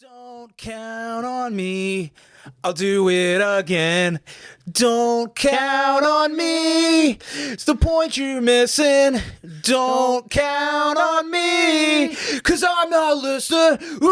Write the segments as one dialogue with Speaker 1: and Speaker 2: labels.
Speaker 1: Don't count on me, I'll do it again. Don't count on me, it's the point you're missing. Don't count on me, cause I'm not listening.
Speaker 2: You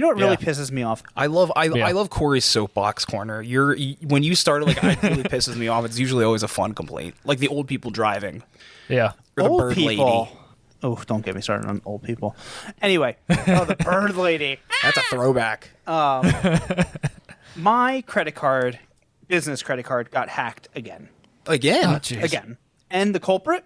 Speaker 2: know what really pisses me off?
Speaker 1: I love Corey's soapbox corner. When you started, like, it really pisses me off. It's usually always a fun complaint, like the old people driving.
Speaker 3: Yeah.
Speaker 1: Or the
Speaker 2: Old
Speaker 1: bird
Speaker 2: people.
Speaker 1: lady.
Speaker 2: Oh, don't get me started on old people. Anyway, the bird lady.
Speaker 1: That's a throwback.
Speaker 2: My credit card, business credit card, got hacked again.
Speaker 1: Again?
Speaker 3: Oh, jeez.
Speaker 2: Again. And the culprit?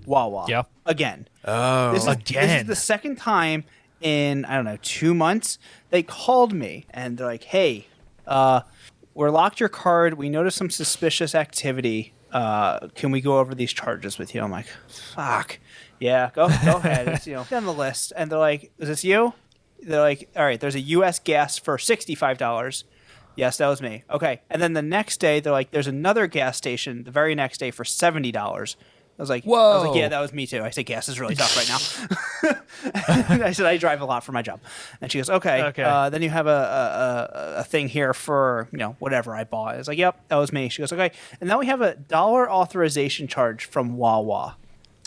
Speaker 2: Wawa.
Speaker 3: Yeah.
Speaker 2: Again.
Speaker 1: Oh.
Speaker 2: This is the second time in, 2 months, they called me and they're like, hey, we're locked your card. We noticed some suspicious activity. Can we go over these charges with you? I'm like, fuck. Yeah, go ahead. It's, on the list. And they're like, is this you? They're like, all right, there's a U.S. gas for $65. Yes, that was me. Okay. And then the next day, they're like, there's another gas station the very next day for $70. I was like,
Speaker 3: whoa.
Speaker 2: I was like, yeah, that was me too. I said, gas is really tough right now. I said, I drive a lot for my job. And she goes, okay. Then you have a thing here for, whatever I bought. I was like, yep, that was me. She goes, okay. And now we have a dollar authorization charge from Wawa.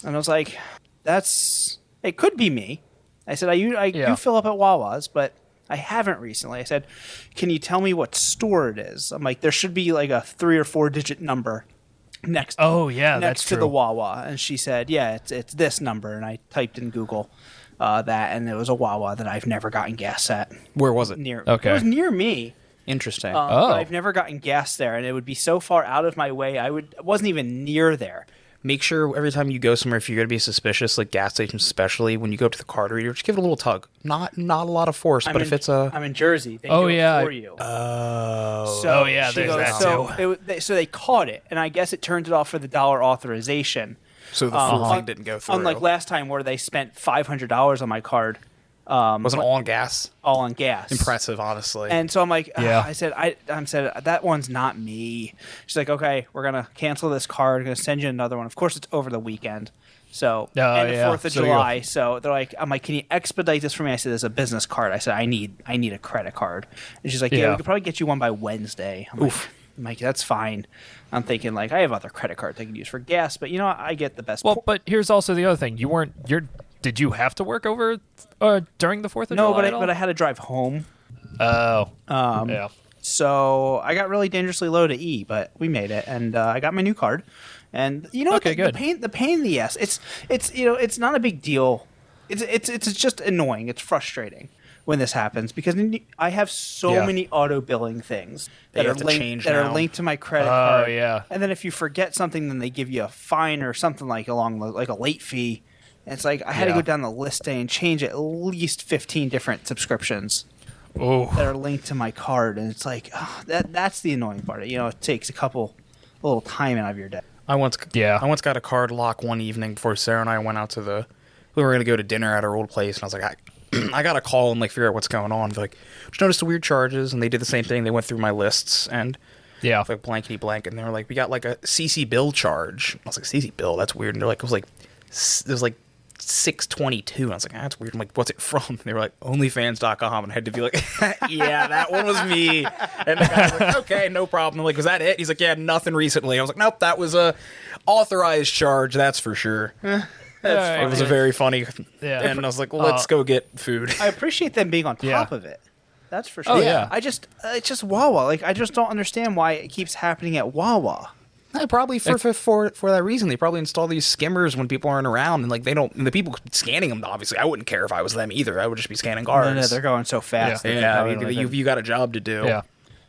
Speaker 2: And I was like, it could be me. I said, I do fill up at Wawa's, but I haven't recently. I said, can you tell me what store it is? I'm like, there should be like a 3 or 4 digit number next
Speaker 3: that's
Speaker 2: to
Speaker 3: true.
Speaker 2: the Wawa. And she said, yeah, it's this number. And I typed in Google that, and it was a Wawa that I've never gotten gas at.
Speaker 1: Where was it?
Speaker 2: It was near me.
Speaker 1: Interesting.
Speaker 2: But I've never gotten gas there, and it would be so far out of my way. I wasn't even near there.
Speaker 1: Make sure every time you go somewhere, if you're going to be suspicious, like gas stations especially, when you go up to the card reader, just give it a little tug. Not a lot of force, but if it's a...
Speaker 2: I'm in Jersey. They
Speaker 3: Oh,
Speaker 2: do
Speaker 3: yeah.
Speaker 2: it for you.
Speaker 3: Oh, yeah,
Speaker 2: she
Speaker 3: there's that too.
Speaker 2: So they caught it, and I guess it turned it off for the dollar authorization.
Speaker 1: So the full thing didn't go through.
Speaker 2: Unlike last time where they spent $500 on my card.
Speaker 1: Was it all on gas?
Speaker 2: All on gas.
Speaker 1: Impressive, honestly.
Speaker 2: And so I'm like,
Speaker 3: Yeah.
Speaker 2: I said, that one's not me. She's like, okay, we're going to cancel this card. We're going to send you another one. Of course, it's over the weekend. So, and the 4th of July. So they're like, I'm like, can you expedite this for me? I said, there's a business card. I said, I need a credit card. And she's like, yeah, we could probably get you one by Wednesday. I'm like, that's fine. I'm thinking, like, I have other credit cards I can use for gas, but I get the best.
Speaker 3: Well, but here's also the other thing. Did you have to work over during the 4th of July?
Speaker 2: No, but I had to drive home.
Speaker 3: Oh. Yeah.
Speaker 2: So I got really dangerously low to E, but we made it, and I got my new card. And
Speaker 3: Okay, good.
Speaker 2: the pain in the ass. It's not a big deal. It's just annoying. It's frustrating when this happens because I have so many auto billing things that are linked to my credit card.
Speaker 3: Oh yeah.
Speaker 2: And then if you forget something, then they give you a fine or something like a late fee. And it's like I had to go down the list day and change at least 15 different subscriptions that are linked to my card, and it's like that's the annoying part. It takes a little time out of your day.
Speaker 1: I once got a card lock one evening before Sarah and I went out to we were going to go to dinner at our old place, and I was like, I got to call and figure out what's going on. They're like, just noticed the weird charges, and they did the same thing. They went through my lists and like blankety blank, and they were like, we got like a CC bill charge. I was like, CC bill, that's weird. And they're like, it was like $6.22. And I was like, that's weird. I'm like, what's it from? And they were like, onlyfans.com. And I had to be like, yeah, that one was me. And the guy was like, okay, no problem. I'm like, was that it? He's like, yeah, nothing recently. I was like, nope, that was a authorized charge, that's for sure. It was a very funny. Yeah. And I was like, let's go get food.
Speaker 2: I appreciate them being on top of it. That's for sure.
Speaker 3: Oh, yeah.
Speaker 2: it's just Wawa. Like, I just don't understand why it keeps happening at Wawa.
Speaker 1: Probably for that reason. They probably install these skimmers when people aren't around, and the people scanning them. Obviously, I wouldn't care if I was them either. I would just be scanning cards.
Speaker 2: No, they're going so fast.
Speaker 1: You got a job to do.
Speaker 3: Yeah,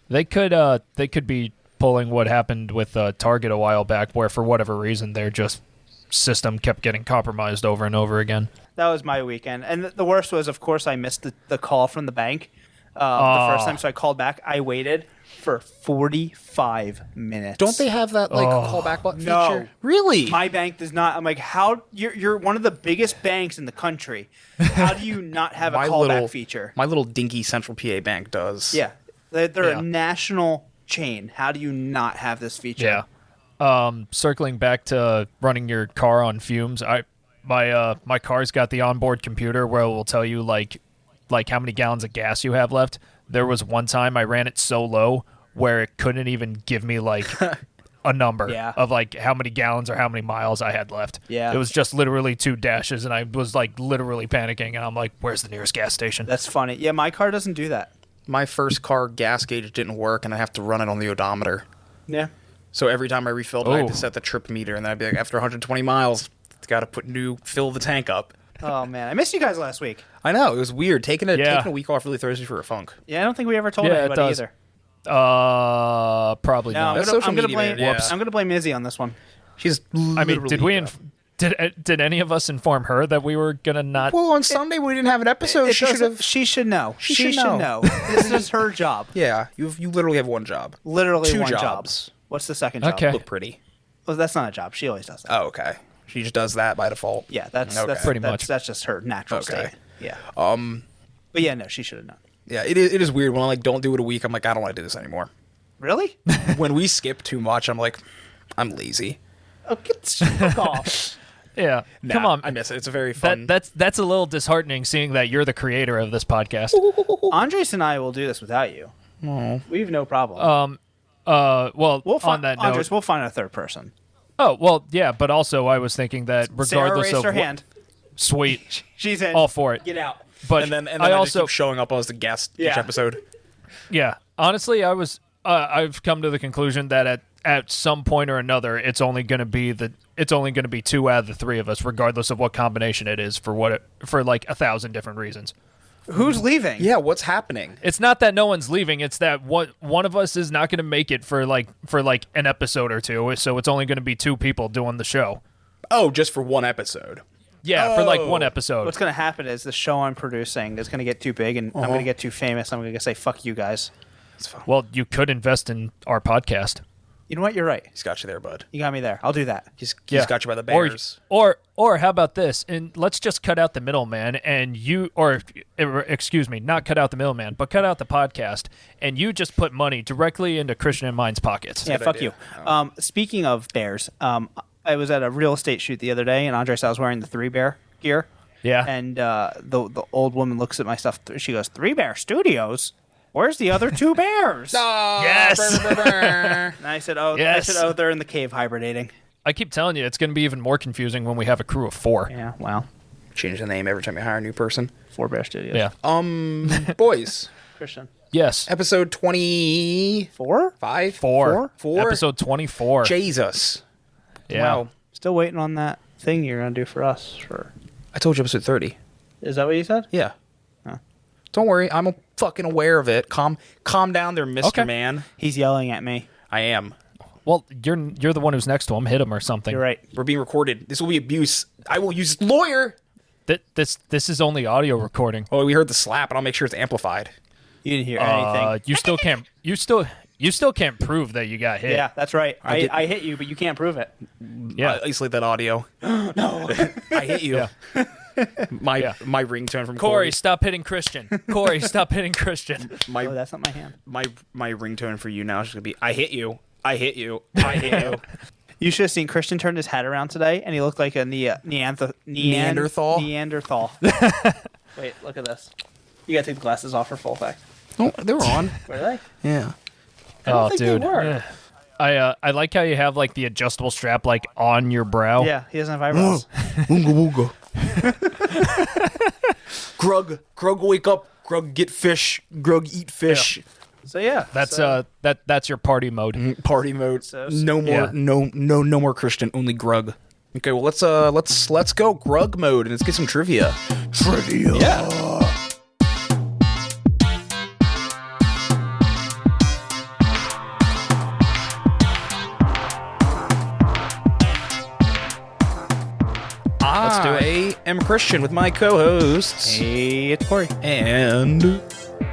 Speaker 3: they could be pulling what happened with Target a while back, where for whatever reason their just system kept getting compromised over and over again.
Speaker 2: That was my weekend, and the worst was, of course, I missed the call from the bank the first time, so I called back. I waited for 45 minutes.
Speaker 1: Don't they have that callback button feature?
Speaker 2: No.
Speaker 1: Really?
Speaker 2: My bank does not. I'm like, how? You're one of the biggest banks in the country. How do you not have a callback feature?
Speaker 1: My little dinky Central PA bank does.
Speaker 2: Yeah. They're a national chain. How do you not have this feature?
Speaker 3: Yeah. Circling back to running your car on fumes, my car's got the onboard computer where it will tell you like how many gallons of gas you have left. There was one time I ran it so low where it couldn't even give me like a number of like how many gallons or how many miles I had left.
Speaker 2: Yeah.
Speaker 3: It was just literally 2 dashes, and I was like literally panicking, and I'm like, where's the nearest gas station?
Speaker 2: That's funny. Yeah, my car doesn't do that.
Speaker 1: My first car gas gauge didn't work, and I have to run it on the odometer.
Speaker 2: Yeah.
Speaker 1: So every time I refilled, I had to set the trip meter, and then I'd be like, after 120 miles, it's got to fill the tank up.
Speaker 2: Oh man, I missed you guys last week.
Speaker 1: I know, it was weird. Taking a week off really throws you for a funk.
Speaker 2: Yeah, I don't think we ever told anybody either.
Speaker 3: Probably
Speaker 2: No,
Speaker 3: not.
Speaker 2: I'm gonna blame Izzy on this one.
Speaker 1: She's
Speaker 3: I mean, did any of us inform her that we were gonna not?
Speaker 1: Well, on Sunday we didn't have an episode.
Speaker 2: She should know. She should know. This is her job.
Speaker 1: Yeah, you literally have one job.
Speaker 2: Literally
Speaker 1: Two
Speaker 2: one
Speaker 1: jobs.
Speaker 2: job. What's the second job?
Speaker 3: Okay.
Speaker 1: Look pretty.
Speaker 2: Well, that's not a job. She always does that.
Speaker 1: Oh, okay. She just does that by default.
Speaker 2: Yeah, that's
Speaker 3: pretty much.
Speaker 2: That's just her natural state. Yeah. But yeah, no, she should have known.
Speaker 1: Yeah, it is weird when I don't do it a week. I'm like, I don't want to do this anymore.
Speaker 2: Really?
Speaker 1: When we skip too much, I'm like, I'm lazy.
Speaker 2: Oh, get the fuck off.
Speaker 3: Yeah, come on.
Speaker 1: I miss it. It's a very fun.
Speaker 3: That's a little disheartening, seeing that you're the creator of this podcast.
Speaker 2: Andres and I will do this without you.
Speaker 1: Oh.
Speaker 2: We have no problem.
Speaker 3: Well,
Speaker 2: on
Speaker 3: that note,
Speaker 2: Andres, we'll find a third person.
Speaker 3: Oh well, yeah, but also I was thinking that regardless
Speaker 2: Sarah raised
Speaker 3: of
Speaker 2: her hand.
Speaker 3: Sweet,
Speaker 2: She's in.
Speaker 3: all for it.
Speaker 2: Get out.
Speaker 3: But
Speaker 1: and then
Speaker 3: I
Speaker 1: I
Speaker 3: also
Speaker 1: just keep showing up as the guest each episode.
Speaker 3: Yeah, honestly, I've come to the conclusion that at some point or another, it's only going to be 2 out of the 3 of us, regardless of what combination it is for like 1,000 different reasons.
Speaker 2: Who's leaving?
Speaker 1: Yeah, what's happening?
Speaker 3: It's not that no one's leaving. It's that one of us is not going to make it for an episode or 2. So it's only going to be 2 people doing the show.
Speaker 1: Oh, just for one episode.
Speaker 3: Yeah, for like one episode.
Speaker 2: What's going to happen is the show I'm producing is going to get too big, and I'm going to get too famous. I'm going to say, fuck you guys.
Speaker 1: That's fine.
Speaker 3: Well, you could invest in our podcast.
Speaker 2: You know what? You're right.
Speaker 1: He's got you there, bud.
Speaker 2: You got me there. I'll do that.
Speaker 1: He's got you by the bears.
Speaker 3: Or how about this? And let's just cut out the middleman, and excuse me, not cut out the middleman, but cut out the podcast, and you just put money directly into Christian and mine's pockets.
Speaker 2: Yeah, fuck you. Speaking of bears, I was at a real estate shoot the other day, and Andres, I was wearing the 3 Bear gear.
Speaker 3: Yeah.
Speaker 2: And the old woman looks at my stuff. She goes, 3 Bear Studios? Where's the other 2 bears?
Speaker 3: Yes.
Speaker 2: And I said,
Speaker 3: yes.
Speaker 2: They're in the cave hibernating.
Speaker 3: I keep telling you, it's going to be even more confusing when we have a crew of 4.
Speaker 2: Yeah, wow.
Speaker 1: Change the name every time you hire a new person.
Speaker 2: 4 Bear Studios.
Speaker 3: Yeah.
Speaker 1: Boys.
Speaker 2: Christian.
Speaker 3: Yes.
Speaker 1: Episode 24? 5?
Speaker 3: 4.
Speaker 1: 4?
Speaker 3: Episode 24.
Speaker 1: Jesus.
Speaker 3: Yeah.
Speaker 1: Wow.
Speaker 2: Still waiting on that thing you're going to do for us.
Speaker 1: I told you episode 30.
Speaker 2: Is that what you said?
Speaker 1: Yeah.
Speaker 2: Huh.
Speaker 1: Don't worry. I'm fucking aware of it. Calm down there, Mr.
Speaker 3: Okay.
Speaker 1: Man.
Speaker 2: He's yelling at me.
Speaker 1: I am.
Speaker 3: Well, you're the one who's next to him. Hit him or something.
Speaker 2: You're right.
Speaker 1: We're being recorded. This will be abuse. I will use lawyer.
Speaker 3: This is only audio recording.
Speaker 1: Oh, we heard the slap, and I'll make sure it's amplified.
Speaker 2: You didn't hear anything.
Speaker 3: You still can't. You still can't prove that you got hit.
Speaker 2: Yeah, that's right. I hit you, but you can't prove it.
Speaker 3: Yeah.
Speaker 1: Isolate that audio.
Speaker 2: No.
Speaker 1: I hit you.
Speaker 3: Yeah.
Speaker 1: My ringtone from
Speaker 3: Corey, stop hitting Christian. Corey, stop hitting Christian.
Speaker 2: Oh, that's not my hand.
Speaker 1: My ringtone for you now is going to be, I hit you. I hit you. I hit you.
Speaker 2: You should have seen Christian turn his hat around today, and he looked like a Neanderthal. Neanderthal. Wait, look at this. You got to take the glasses off for full effect.
Speaker 1: Oh, they were on.
Speaker 2: Were they?
Speaker 1: Yeah.
Speaker 2: I don't
Speaker 3: Oh,
Speaker 2: think
Speaker 3: dude.
Speaker 2: they were.
Speaker 3: I like how you have like the adjustable strap like on your brow.
Speaker 2: Yeah, he doesn't have eyebrows.
Speaker 1: Oonga wooga. Grug, wake up. Grug, get fish. Grug, eat fish.
Speaker 2: Yeah. So yeah,
Speaker 3: That's your party mode.
Speaker 1: Party mode. No more.
Speaker 3: Yeah.
Speaker 1: No more Christian. Only Grug. Okay, well let's go Grug mode and let's get some trivia.
Speaker 2: Yeah.
Speaker 3: Let's do
Speaker 1: I am Christian with my co-hosts.
Speaker 2: Hey, it's Corey.
Speaker 1: And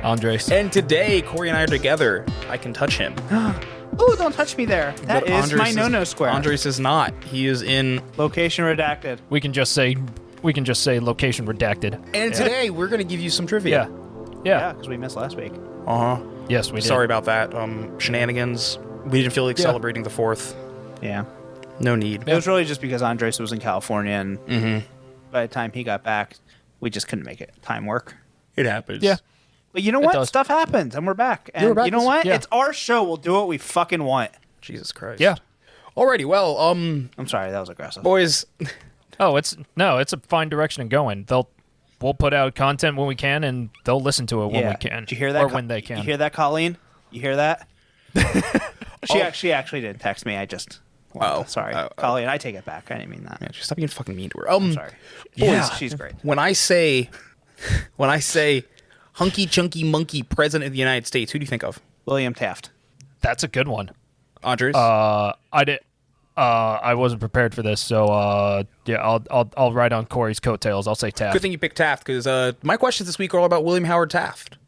Speaker 3: Andres.
Speaker 1: today, Corey and I are together. I can touch him.
Speaker 2: Oh, don't touch me there. That
Speaker 1: But
Speaker 2: is
Speaker 1: Andres
Speaker 2: my no-no square.
Speaker 1: Andres is not. He is in.
Speaker 2: Location redacted.
Speaker 3: We can just say location redacted.
Speaker 1: And today, we're going to give you some trivia.
Speaker 3: Yeah.
Speaker 2: because we missed last week.
Speaker 1: Uh-huh.
Speaker 3: Yes, we did.
Speaker 1: Sorry about that. Shenanigans. We didn't feel like celebrating the 4th.
Speaker 2: Yeah.
Speaker 1: No need.
Speaker 2: It was really just because Andres was in California and by the time he got back, we just couldn't make it time work.
Speaker 1: It happens.
Speaker 3: Yeah.
Speaker 2: But you know what? Stuff happens, and we're back. And
Speaker 1: we're back.
Speaker 2: you know what?
Speaker 3: Yeah.
Speaker 2: It's our show. We'll do what we fucking want.
Speaker 1: Jesus Christ.
Speaker 3: Yeah.
Speaker 1: Alrighty, well,
Speaker 2: I'm sorry, that was aggressive.
Speaker 1: boys,
Speaker 3: Oh, it's a fine direction to go in. We'll put out content when we can, and they'll listen to it when we can.
Speaker 2: Did you hear that?
Speaker 3: Or when they can.
Speaker 2: You hear that, Colleen? You hear that? She actually didn't text me. I just. Sorry, Colleen. I take it back. I didn't mean that.
Speaker 1: yeah, just stop being fucking mean to her.
Speaker 2: I'm sorry.
Speaker 3: Yeah.
Speaker 2: She's great.
Speaker 1: When I say hunky chunky monkey president of the United States, who do you think of?
Speaker 2: William Taft.
Speaker 3: That's a good one.
Speaker 1: Andres?
Speaker 3: I wasn't prepared for this, so yeah, I'll ride on Corey's coattails. I'll say Taft.
Speaker 1: Good thing you picked Taft, because my questions this week are all about William Howard Taft.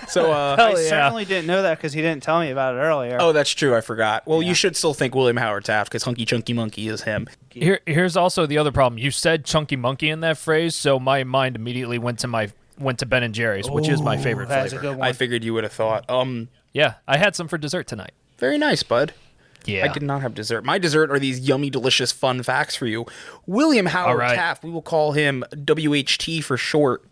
Speaker 1: So,
Speaker 2: I certainly didn't know that because he didn't tell me about it earlier.
Speaker 1: oh, that's true. I forgot. Well, you should still think William Howard Taft, because hunky chunky monkey is him.
Speaker 3: Here's also the other problem. You said chunky monkey in that phrase, so my mind immediately went to Ben and Jerry's, which is my favorite
Speaker 2: That's a
Speaker 3: flavor.
Speaker 2: good one.
Speaker 1: I figured you would have thought.
Speaker 3: Yeah, I had some for dessert tonight.
Speaker 1: Very nice, bud.
Speaker 3: Yeah.
Speaker 1: I did not have dessert. My dessert are these yummy, delicious, fun facts for you. William Howard
Speaker 3: right.
Speaker 1: Taft, we will call him WHT for short,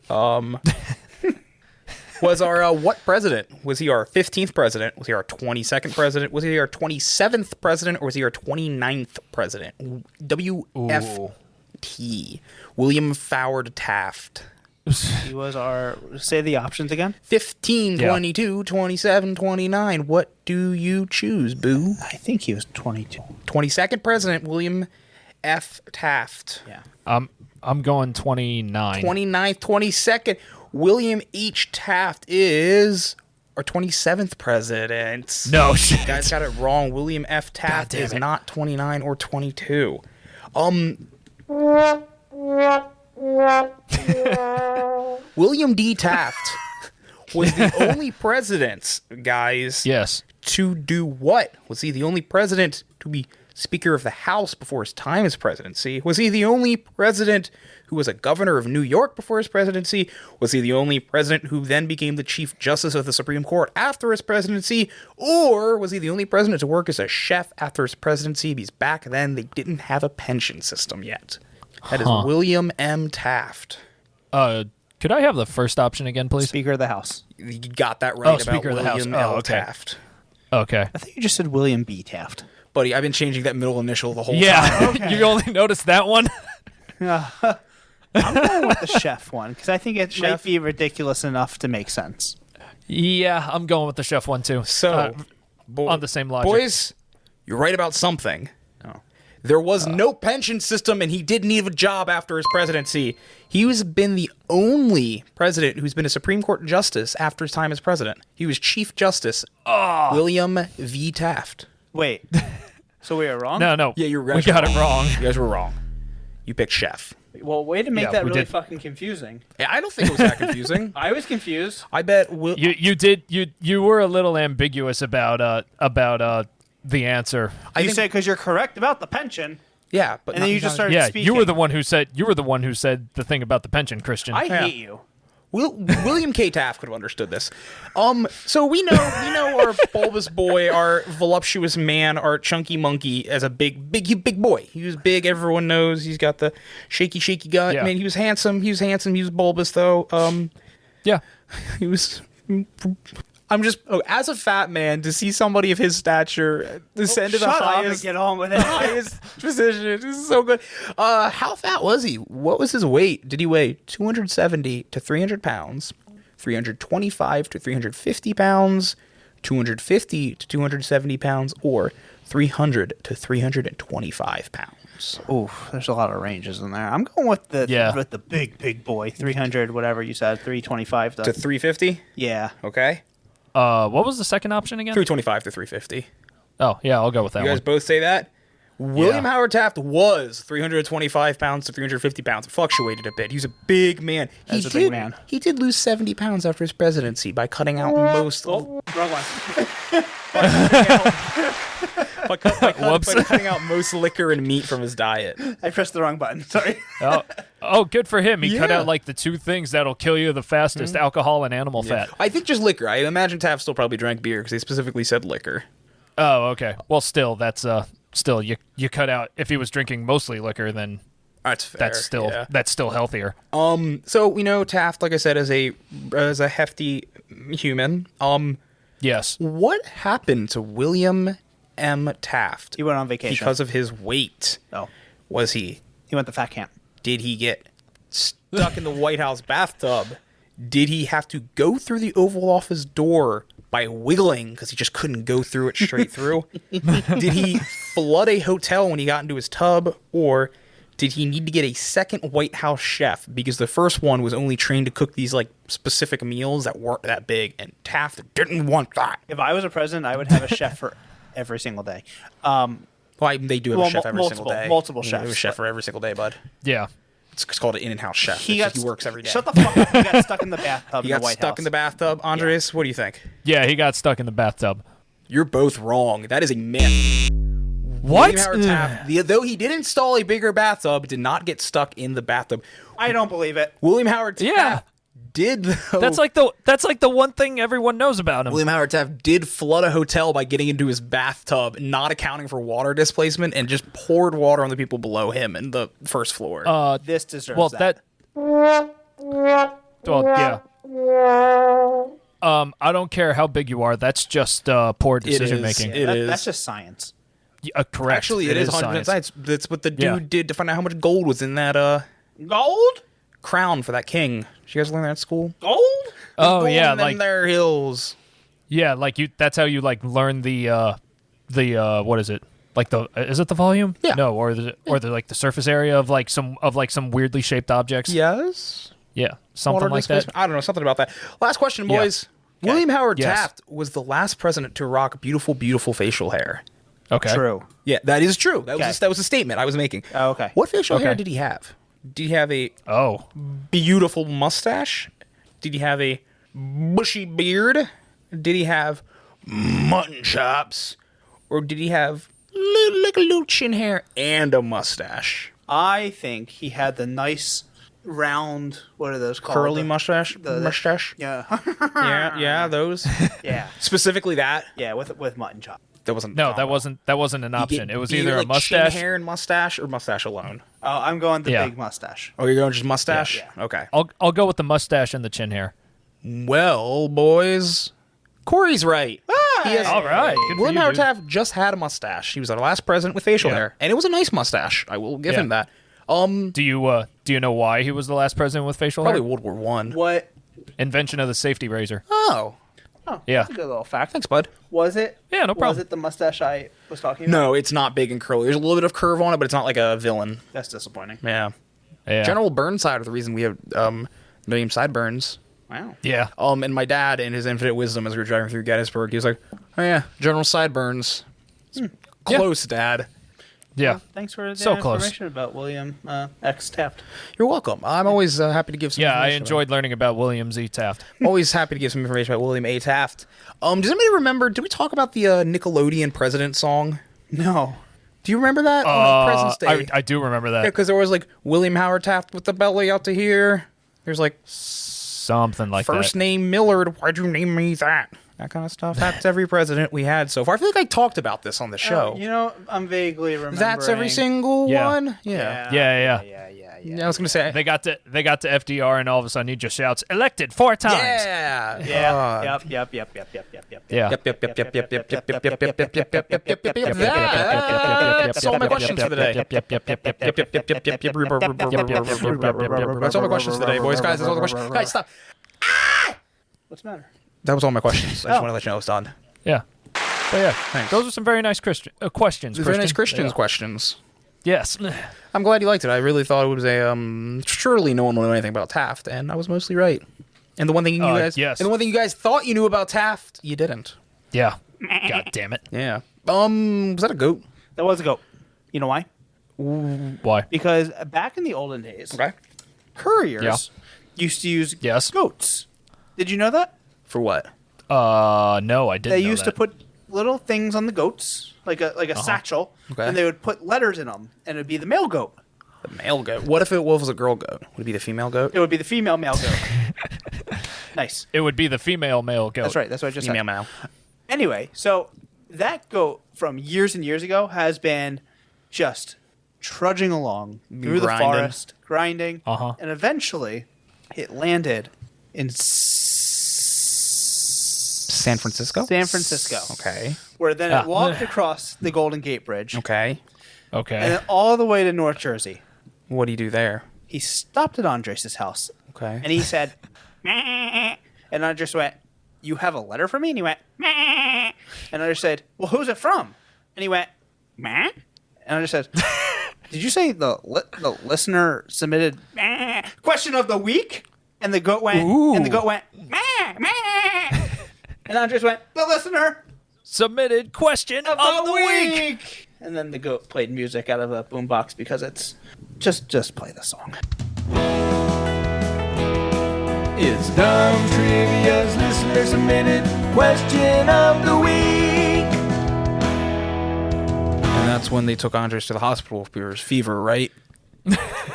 Speaker 1: was our what president? Was he our 15th president? Was he our 22nd president? Was he our 27th president? Or was he our 29th president? WFT. William Howard Taft.
Speaker 2: He was our. Say the options again.
Speaker 1: 15,
Speaker 3: Yeah.
Speaker 1: 22, 27, 29. What do you choose, boo?
Speaker 2: I think he was 22.
Speaker 1: 22nd president, William F. Taft.
Speaker 2: Yeah.
Speaker 3: I'm going 29.
Speaker 1: 29th, 22nd. William H. Taft is our 27th president.
Speaker 3: No shit.
Speaker 1: You guys got it wrong. William F. Taft
Speaker 3: damn
Speaker 1: is
Speaker 3: it.
Speaker 1: not 29 or 22. William D. Taft was the only president, guys,
Speaker 3: Yes.
Speaker 1: to do what? Was he the only president to be Speaker of the House before his time as presidency? Was he the only president who was a governor of New York before his presidency? Was he the only president who then became the Chief Justice of the Supreme Court after his presidency? Or was he the only president to work as a chef after his presidency? Because back then they didn't have a pension system yet. That is William M. Taft.
Speaker 3: Could I have the first option again, please?
Speaker 2: Speaker of the House.
Speaker 1: You got that right about
Speaker 3: Speaker of the House.
Speaker 1: William
Speaker 3: Oh,
Speaker 1: L.
Speaker 3: okay.
Speaker 1: Taft.
Speaker 3: Okay.
Speaker 2: I think you just said William B. Taft.
Speaker 1: Buddy, I've been changing that middle initial the whole time.
Speaker 3: Yeah.
Speaker 2: Okay.
Speaker 3: You only noticed that one?
Speaker 2: I'm going with the chef one because I think it might
Speaker 1: Chef?
Speaker 2: be ridiculous enough to make sense.
Speaker 3: Yeah, I'm going with the chef one too.
Speaker 1: So,
Speaker 3: on the same logic.
Speaker 1: Boys, you're right about something. There was no pension system, and he didn't have a job after his presidency. He has been the only president who's been a Supreme Court justice after his time as president. He was Chief Justice William V. Taft.
Speaker 2: Wait. So we were wrong?
Speaker 3: No.
Speaker 1: Yeah, you
Speaker 3: We got it wrong.
Speaker 1: You guys were wrong. You picked chef.
Speaker 2: Well, way to make
Speaker 3: Yeah,
Speaker 2: that
Speaker 3: we
Speaker 2: really
Speaker 3: did.
Speaker 2: fucking confusing.
Speaker 1: Yeah, I don't think it was that confusing.
Speaker 2: I was confused.
Speaker 1: I bet
Speaker 3: You were a little ambiguous about the answer.
Speaker 2: You said because you're correct about the pension,
Speaker 1: yeah, but
Speaker 2: and then you just started
Speaker 3: Yeah,
Speaker 2: speaking.
Speaker 3: you were the one who said the thing about the pension, Christian.
Speaker 2: I hate you.
Speaker 1: William K. Taft could have understood this. So we know our bulbous boy, our voluptuous man, our chunky monkey as a big boy. He was big. Everyone knows he's got the shaky gut.
Speaker 3: Yeah.
Speaker 1: Man, he was handsome. He was bulbous though.
Speaker 3: Yeah.
Speaker 1: He was. As a fat man, to see somebody of his stature descend to the
Speaker 2: Shut up and
Speaker 1: highest
Speaker 2: get on with it.
Speaker 1: highest position. This is so good. How fat was he? What was his weight? Did he weigh 270 to 300 pounds, 325 to 350 pounds, 250 to 270 pounds, or 300 to 325 pounds?
Speaker 2: Oof, there's a lot of ranges in there. I'm going with the big boy, 300, whatever you said, 325
Speaker 1: To 350?
Speaker 2: Yeah.
Speaker 1: Okay.
Speaker 3: What was the second option again?
Speaker 1: 325 to 350.
Speaker 3: Oh, yeah, I'll go with that
Speaker 1: You guys
Speaker 3: one.
Speaker 1: both say that? William Howard Taft was 325 pounds to 350 pounds. It fluctuated a bit. He was a big man.
Speaker 2: That's a big man.
Speaker 1: He did lose 70 pounds after his presidency by cutting out most...
Speaker 2: Wrong one.
Speaker 1: by cutting out most liquor and meat from his diet.
Speaker 2: I pressed the wrong button. Sorry.
Speaker 3: Oh, good for him. He cut
Speaker 1: Yeah.
Speaker 3: out like the two things that'll kill you the fastest, alcohol and animal fat.
Speaker 1: I think just liquor. I imagine Taft still probably drank beer because they specifically said liquor.
Speaker 3: Oh, okay. Well, still, that's still, you cut out if he was drinking mostly liquor, then
Speaker 1: That's fair.
Speaker 3: that's still healthier.
Speaker 1: So we know Taft, like I said, is a hefty human.
Speaker 3: Yes.
Speaker 1: What happened to William M. Taft?
Speaker 2: He went on vacation.
Speaker 1: Because of his weight.
Speaker 2: Oh.
Speaker 1: Was he?
Speaker 2: He went to fat camp.
Speaker 1: Did he get stuck in the White House bathtub? Did he have to go through the Oval Office door by wiggling because he just couldn't go through it straight through? Did he flood a hotel when he got into his tub? Or did he need to get a second White House chef because the first one was only trained to cook these like specific meals that weren't that big, and Taft didn't want that?
Speaker 2: If I was a president, I would have a chef for every single day.
Speaker 1: They do have a chef every single day.
Speaker 2: Multiple
Speaker 1: They
Speaker 2: chefs.
Speaker 1: have a chef for every single day, bud.
Speaker 3: Yeah.
Speaker 1: It's called an in-house chef. He works every day.
Speaker 2: Shut the fuck up. He got stuck in the bathtub
Speaker 1: He
Speaker 2: in the
Speaker 1: got
Speaker 2: White
Speaker 1: stuck
Speaker 2: House.
Speaker 1: in the bathtub. Andres, what do you think?
Speaker 3: Yeah, he got stuck in the bathtub.
Speaker 1: You're both wrong. That is a myth.
Speaker 3: What?
Speaker 1: William Howard Taft, though he did install a bigger bathtub, did not get stuck in the bathtub.
Speaker 2: I don't believe it.
Speaker 1: William Howard Taft
Speaker 3: Yeah.
Speaker 1: did, though.
Speaker 3: That's like the one thing everyone knows about him.
Speaker 1: William Howard Taft did flood a hotel by getting into his bathtub, not accounting for water displacement, and just poured water on the people below him in the first floor.
Speaker 2: This deserves
Speaker 3: Well,
Speaker 2: that.
Speaker 3: well, yeah. I don't care how big you are. That's just poor decision making.
Speaker 1: It is.
Speaker 2: That's just science.
Speaker 3: Correct.
Speaker 1: Actually, it is 100% science. That's what the dude did to find out how much gold was in that
Speaker 2: Gold?
Speaker 1: crown for that king. Did you guys learn that at school?
Speaker 2: Gold?
Speaker 3: Oh
Speaker 1: Gold
Speaker 3: yeah,
Speaker 1: in them
Speaker 3: like
Speaker 1: their hills.
Speaker 3: yeah, like you. That's how you like learn the what is it? Like is it the volume?
Speaker 1: Yeah.
Speaker 3: No, or the like the surface area of like some weirdly shaped objects.
Speaker 1: Yes.
Speaker 3: Yeah, something
Speaker 1: Water
Speaker 3: like that.
Speaker 1: displacement. I don't know, something about that. Last question,
Speaker 3: Yeah.
Speaker 1: boys. William Howard
Speaker 3: Yes.
Speaker 1: Taft was the last president to rock beautiful, beautiful facial hair.
Speaker 3: Okay.
Speaker 2: True.
Speaker 1: Yeah, that is true. That
Speaker 2: Okay.
Speaker 1: was that was a statement I was making.
Speaker 2: Oh, okay.
Speaker 1: What facial hair
Speaker 3: Okay.
Speaker 1: did he have? Did he have a
Speaker 3: Oh.
Speaker 1: beautiful mustache? Did he have a bushy beard? Did he have mutton chops? Or did he have like a little chin hair and a mustache?
Speaker 2: I think he had the nice round, what are those called?
Speaker 1: Curly mustache?
Speaker 2: the-
Speaker 1: mustache?
Speaker 2: Yeah.
Speaker 1: Yeah, those.
Speaker 2: yeah.
Speaker 1: Specifically that.
Speaker 2: Yeah, with mutton chop.
Speaker 1: That wasn't
Speaker 3: No,
Speaker 1: common.
Speaker 3: that wasn't an option. It was either a
Speaker 1: like
Speaker 3: mustache.
Speaker 1: chin hair and mustache, or mustache alone.
Speaker 2: Oh, I'm going the
Speaker 3: Yeah.
Speaker 2: big mustache.
Speaker 1: Oh, you're going just mustache?
Speaker 2: Yeah.
Speaker 1: Okay.
Speaker 3: I'll go with the mustache and the chin hair.
Speaker 1: Well, boys, Corey's right. He has,
Speaker 3: All right. Good for
Speaker 1: William
Speaker 3: you,
Speaker 1: Howard
Speaker 3: dude.
Speaker 1: Taft just had a mustache. He was our last president with facial
Speaker 3: Yeah.
Speaker 1: hair, and it was a nice mustache. I will give
Speaker 3: Yeah.
Speaker 1: him that.
Speaker 3: Do you know why he was the last president with facial
Speaker 1: Probably
Speaker 3: hair?
Speaker 1: World War One.
Speaker 2: What?
Speaker 3: Invention of the safety razor.
Speaker 1: Oh,
Speaker 2: Oh,
Speaker 3: Yeah.
Speaker 2: that's a good little fact.
Speaker 1: thanks, bud.
Speaker 2: Was it?
Speaker 3: Yeah, no problem.
Speaker 2: Was it the mustache I was talking about?
Speaker 1: No, it's not big and curly. There's a little bit of curve on it, but it's not like a villain.
Speaker 2: That's disappointing.
Speaker 1: Yeah.
Speaker 3: Yeah.
Speaker 1: General Burnside is the reason we have name sideburns.
Speaker 2: Wow.
Speaker 3: Yeah.
Speaker 1: And my dad, in his infinite wisdom, as we were driving through Gettysburg, he was like, "Oh yeah, General Sideburns." Close, Dad.
Speaker 3: Yeah.
Speaker 2: Well, thanks for the
Speaker 3: So close.
Speaker 2: information about William X. Taft.
Speaker 1: You're welcome. I'm always happy to give some.
Speaker 3: Yeah, I
Speaker 1: information
Speaker 3: enjoyed learning about William Z. Taft.
Speaker 1: Always happy to give some information about William A. Taft. Does anybody remember? Did we talk about the Nickelodeon President song?
Speaker 2: No.
Speaker 1: Do you remember that on President's Day?
Speaker 3: I do remember that.
Speaker 1: Yeah, because there was like William Howard Taft with the belly out to here. There's like
Speaker 3: Something like
Speaker 1: first
Speaker 3: that.
Speaker 1: name Millard. Why'd you name me that? That kind of stuff. That's every president we had so far. I feel like I talked about this on the show.
Speaker 2: You know, I'm vaguely remembering.
Speaker 1: That's every single
Speaker 3: Yeah.
Speaker 1: one. Yeah.
Speaker 3: Yeah.
Speaker 1: Yeah, I was gonna say.
Speaker 3: They got to FDR, and all of a sudden he just shouts, "Elected 4 times."
Speaker 1: Yeah.
Speaker 2: Yeah. Yep.
Speaker 3: Yeah.
Speaker 1: Yep. Yep. Yep. Yep. Yep. Yep. Yep. Yep. Yep. Yep. Yep. Yep. Yep. Yep. Yep. Yep. Yep. Yep. That's all my questions for today.
Speaker 3: Yep.
Speaker 1: Yep. Yep. Yep. Yep. Yep. Yep. Yep. That's all my questions today, boys. Guys, that's all the questions. Guys, stop.
Speaker 2: What's the matter?
Speaker 1: That was all my questions. I just want to let you know it's done.
Speaker 3: Yeah. But yeah, those are some very nice questions.
Speaker 1: Very nice
Speaker 3: Christian.
Speaker 1: Christians questions.
Speaker 3: Yes.
Speaker 1: I'm glad you liked it. I really thought it was a surely no one will know anything about Taft, and I was mostly right. And the one thing you guys,
Speaker 3: yes.
Speaker 1: and the one thing you guys thought you knew about Taft, you didn't.
Speaker 3: Yeah. God damn it.
Speaker 1: Yeah. Was that a goat?
Speaker 2: That was a goat. You know why?
Speaker 3: Why?
Speaker 2: Because back in the olden days,
Speaker 1: Okay.
Speaker 2: couriers used to use
Speaker 3: Yes.
Speaker 2: goats. Did you know that?
Speaker 1: For what?
Speaker 3: No, I didn't.
Speaker 2: They
Speaker 3: know
Speaker 2: used
Speaker 3: that.
Speaker 2: to put little things on the goats, like a satchel,
Speaker 1: Okay.
Speaker 2: and they would put letters in them, and it'd be the male goat.
Speaker 1: The male goat. What if it was a girl goat? Would it be the female goat?
Speaker 2: It would be the female male goat. Nice.
Speaker 3: It would be the female male goat.
Speaker 2: That's right. That's what I just
Speaker 1: Female
Speaker 2: said.
Speaker 1: male.
Speaker 2: Anyway, so that goat from years and years ago has been just trudging along through the
Speaker 1: Grinding.
Speaker 2: forest, grinding,
Speaker 3: Uh-huh.
Speaker 2: and eventually it landed in
Speaker 1: San Francisco?
Speaker 2: San Francisco,
Speaker 1: Okay.
Speaker 2: where then it walked across the Golden Gate Bridge
Speaker 1: Okay.
Speaker 3: Okay.
Speaker 2: and then all the way to North Jersey.
Speaker 1: What do you do there?
Speaker 2: He stopped at Andres' house
Speaker 1: Okay.
Speaker 2: and he said, "Meh." And Andres went, "You have a letter for me?" And he went, "Meh." And Andres said, "Well, who's it from?" And he went, "Meh." And Andres said, "Did you say the listener submitted question of the week?" And the goat went,
Speaker 3: Ooh.
Speaker 2: and the goat went, "Meh, meh." And Andres went, "The listener
Speaker 3: Submitted question of the week.
Speaker 2: And then the goat played music out of a boombox because it's just play the song.
Speaker 4: It's Dumb Trivia's listener submitted question of the week.
Speaker 1: And that's when they took Andres to the hospital for his fever, right?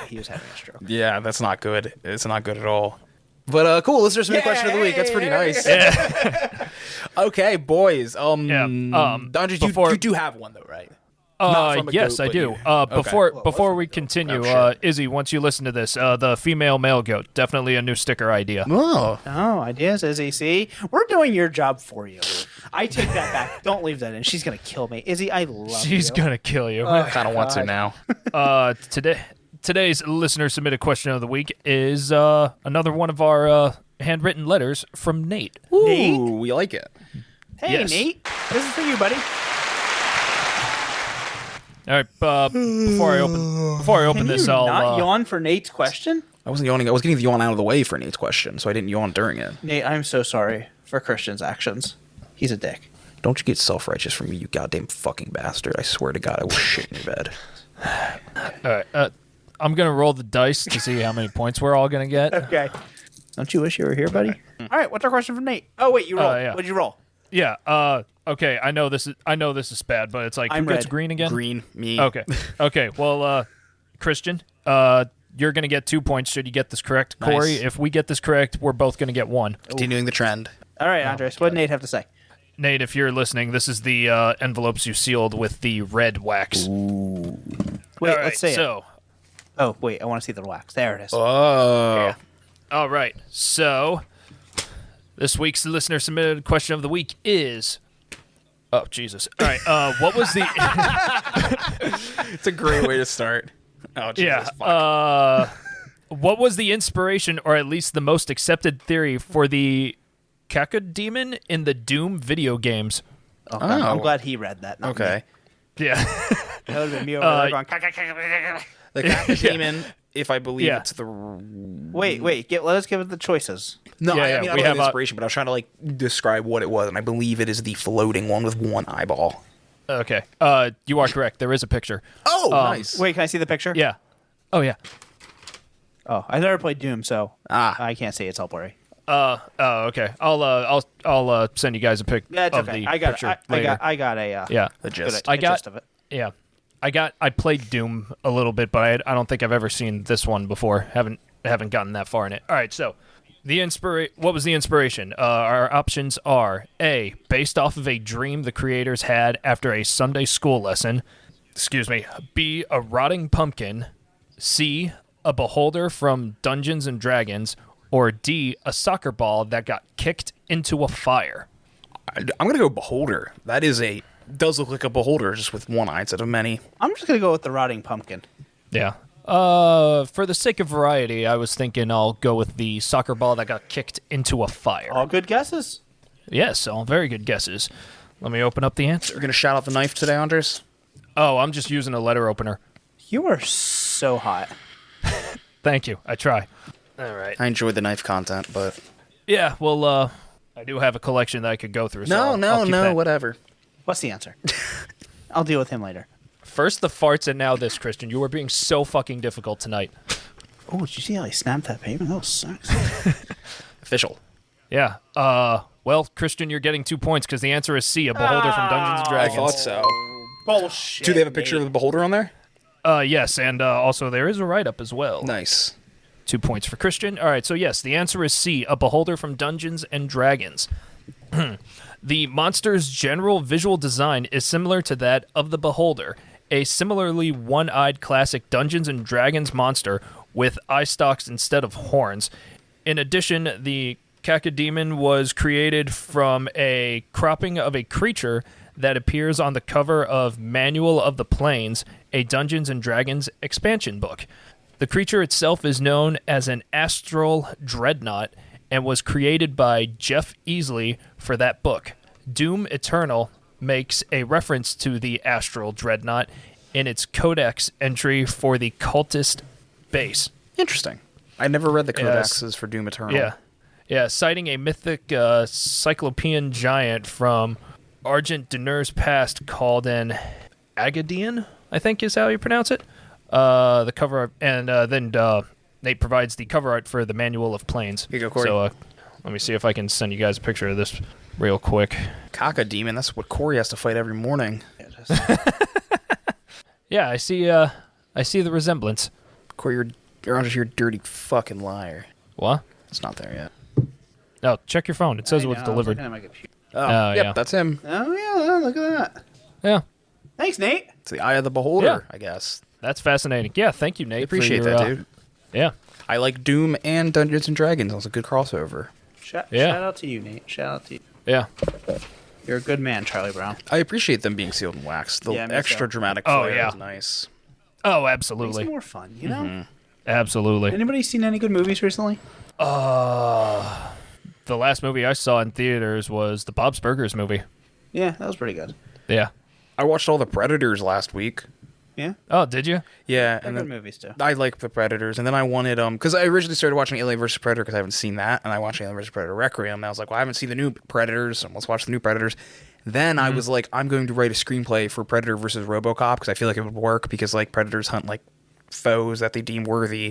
Speaker 2: He was having a stroke.
Speaker 1: Yeah, that's not good. It's not good at all. But cool, let's just make question of the week. That's pretty nice. Okay, boys. Andres, you do have one though, right? Not from a
Speaker 3: Yes,
Speaker 1: goat,
Speaker 3: I
Speaker 1: but
Speaker 3: do.
Speaker 1: you- okay.
Speaker 3: Before we continue,
Speaker 1: Oh, shit.
Speaker 3: Izzy, once you listen to this, the female male goat, definitely a new sticker idea.
Speaker 1: Oh.
Speaker 2: Oh, ideas, Izzy. See, we're doing your job for you. I take that back. Don't leave that in. She's gonna kill me, Izzy. I love
Speaker 3: She's
Speaker 2: you.
Speaker 3: gonna kill you.
Speaker 1: I kind of want to now.
Speaker 3: Today's listener submitted question of the week is another one of our handwritten letters from Nate.
Speaker 2: Nate?
Speaker 1: Ooh, we like it.
Speaker 2: Hey,
Speaker 3: Yes.
Speaker 2: Nate. This is for you, buddy.
Speaker 3: All right, before I open
Speaker 2: Can
Speaker 3: this,
Speaker 2: you
Speaker 3: I'll
Speaker 2: not yawn for Nate's question?
Speaker 1: I wasn't yawning. I was getting the yawn out of the way for Nate's question, so I didn't yawn during it.
Speaker 2: Nate, I'm so sorry for Christian's actions. He's a dick.
Speaker 1: Don't you get self-righteous from me, you goddamn fucking bastard. I swear to God, I will shit in your bed.
Speaker 3: All right, I'm gonna roll the dice to see how many points we're all gonna get.
Speaker 2: Okay. Don't you wish you were here, buddy? All right. What's our question from Nate? Oh wait, you roll.
Speaker 3: yeah.
Speaker 2: What'd you roll?
Speaker 3: Yeah. Okay. I know this is bad, but it's like
Speaker 2: I'm
Speaker 3: who gets
Speaker 2: red.
Speaker 3: green again?
Speaker 1: Green, me.
Speaker 3: Okay. Okay. Well, Christian, you're gonna get 2 points should you get this correct.
Speaker 1: Nice.
Speaker 3: Corey, if we get this correct, we're both gonna get 1.
Speaker 1: Continuing the trend.
Speaker 2: All right, Andres. What did Nate have to say?
Speaker 3: Nate, if you're listening, this is the envelopes you sealed with the red wax.
Speaker 2: Wait,
Speaker 3: All right,
Speaker 2: let's see it.
Speaker 3: so,
Speaker 2: Oh, wait. I want to see the wax. There it is.
Speaker 1: Oh.
Speaker 3: all right. So, this week's listener submitted question of the week is. Oh Jesus! All right. What was the?
Speaker 1: It's a great way to start. Oh, Jesus.
Speaker 3: Yeah.
Speaker 1: Fuck.
Speaker 3: What was the inspiration, or at least the most accepted theory, for the cacodemon in the Doom video games?
Speaker 2: Okay. I'm glad he read that. Not
Speaker 1: Okay.
Speaker 3: Yeah.
Speaker 2: Me. That would have been me over there going.
Speaker 1: The Cacodemon, if I believe
Speaker 3: Yeah.
Speaker 1: it's the...
Speaker 2: Wait. Let us give it the choices.
Speaker 1: No,
Speaker 3: Yeah,
Speaker 1: I
Speaker 3: yeah,
Speaker 1: mean, I
Speaker 3: we
Speaker 1: don't
Speaker 3: have
Speaker 1: have inspiration, but I was trying to, like, describe what it was, and I believe it is the floating one with one eyeball.
Speaker 3: Okay. You are correct. There is a picture.
Speaker 1: Oh, nice.
Speaker 2: Wait, can I see the picture?
Speaker 3: Yeah. Oh yeah.
Speaker 2: Oh, I never played Doom, so
Speaker 1: Ah.
Speaker 2: I can't see. It's all blurry.
Speaker 3: Oh, okay. I'll send you guys a pic
Speaker 2: Yeah, it's
Speaker 3: of
Speaker 2: okay.
Speaker 3: the
Speaker 2: I got.
Speaker 3: picture
Speaker 2: I
Speaker 3: later.
Speaker 2: got a.
Speaker 3: Yeah.
Speaker 1: The
Speaker 2: Good,
Speaker 1: gist.
Speaker 3: I got-
Speaker 2: gist of it.
Speaker 3: Yeah. I played Doom a little bit, but I don't think I've ever seen this one before. Haven't gotten that far in it. All right, so what was the inspiration? Our options are A, based off of a dream the creators had after a Sunday school lesson. Excuse me. B, a rotting pumpkin. C, a beholder from Dungeons and Dragons. Or D, a soccer ball that got kicked into a fire.
Speaker 1: I'm going to go Beholder. That is does look like a beholder, just with one eye instead of many.
Speaker 2: I'm just gonna go with the rotting pumpkin.
Speaker 3: Yeah. For the sake of variety, I was thinking I'll go with the soccer ball that got kicked into a fire.
Speaker 2: All good guesses.
Speaker 3: Yes, all very good guesses. Let me open up the answer.
Speaker 1: We're going to shout out the knife today, Andres?
Speaker 3: Oh, I'm just using a letter opener.
Speaker 2: You are so hot.
Speaker 3: Thank you. I try. All right.
Speaker 1: I enjoyed the knife content, but...
Speaker 3: Yeah, well, I do have a collection that I could go through. So I'll keep that.
Speaker 1: whatever.
Speaker 2: What's the answer? I'll deal with him later.
Speaker 3: First the farts and now this, Christian. You were being so fucking difficult tonight.
Speaker 2: Oh, did you see how he snapped that payment? That was sucks.
Speaker 1: Official.
Speaker 3: Yeah. Well, Christian, you're getting 2 points because the answer is C, a beholder from Dungeons and
Speaker 1: I
Speaker 3: Dragons.
Speaker 1: thought so.
Speaker 2: Bullshit.
Speaker 1: Do they have a picture of the beholder on there?
Speaker 3: Yes, and also there is a write-up as well.
Speaker 1: Nice.
Speaker 3: 2 points for Christian. All right, so yes, the answer is C, a beholder from Dungeons and Dragons. The monster's general visual design is similar to that of the Beholder, a similarly one-eyed classic Dungeons & Dragons monster with eye stalks instead of horns. In addition, the cacodemon was created from a cropping of a creature that appears on the cover of Manual of the Planes, a Dungeons & Dragons expansion book. The creature itself is known as an astral dreadnought and was created by Jeff Easley for that book. Doom Eternal makes a reference to the astral dreadnought in its codex entry for the cultist base.
Speaker 1: Interesting. I never read the codexes for Doom Eternal.
Speaker 3: Yeah, citing a mythic cyclopean giant from Argent Daenerys past called an Agadean, I think is how you pronounce it. The cover art, and then Nate provides the cover art for the Manual of Planes.
Speaker 1: Here you go, Corey.
Speaker 3: So let me see if I can send you guys a picture of this real quick.
Speaker 1: Cacodemon, that's what Corey has to fight every morning.
Speaker 3: Yeah, I see the resemblance.
Speaker 1: Corey, you're just your dirty fucking liar.
Speaker 3: What?
Speaker 1: It's not there yet.
Speaker 3: No, check your phone. It says it was delivered.
Speaker 1: Oh,
Speaker 3: yeah.
Speaker 1: That's him.
Speaker 2: Oh, yeah, look at that.
Speaker 3: Yeah,
Speaker 2: Thanks, Nate.
Speaker 1: It's the Eye of the Beholder,
Speaker 3: Yeah.
Speaker 1: I guess.
Speaker 3: that's fascinating. Yeah, thank you, Nate.
Speaker 1: I appreciate
Speaker 3: for your,
Speaker 1: that, dude.
Speaker 3: Yeah.
Speaker 1: I like Doom and Dungeons and Dragons. That was a good crossover.
Speaker 2: Shout
Speaker 3: Yeah.
Speaker 2: out to you, Nate. Shout out to you.
Speaker 3: Yeah.
Speaker 2: You're a good man, Charlie Brown.
Speaker 1: I appreciate them being sealed in wax. The
Speaker 2: Yeah, me
Speaker 1: extra
Speaker 2: too.
Speaker 1: dramatic
Speaker 3: Oh,
Speaker 1: flair
Speaker 3: yeah.
Speaker 1: is nice.
Speaker 3: Oh,
Speaker 2: Makes
Speaker 3: absolutely.
Speaker 2: it more fun, you know?
Speaker 3: Absolutely.
Speaker 2: Anybody seen any good movies recently?
Speaker 3: The last movie I saw in theaters was the Bob's Burgers movie.
Speaker 2: Yeah, that was pretty good.
Speaker 3: Yeah.
Speaker 1: I watched all the Predators last week.
Speaker 2: Yeah?
Speaker 3: Oh, did you?
Speaker 1: Yeah,
Speaker 2: They're
Speaker 1: and
Speaker 2: good
Speaker 1: then
Speaker 2: movies, too.
Speaker 1: I like the Predators, and then I wanted because I originally started watching Alien vs Predator because I haven't seen that, and I watched Alien vs Predator Requiem, and I was like, well, I haven't seen the new Predators, so let's watch the new Predators. Then I was like, I'm going to write a screenplay for Predator versus RoboCop because I feel like it would work because like Predators hunt like foes that they deem worthy,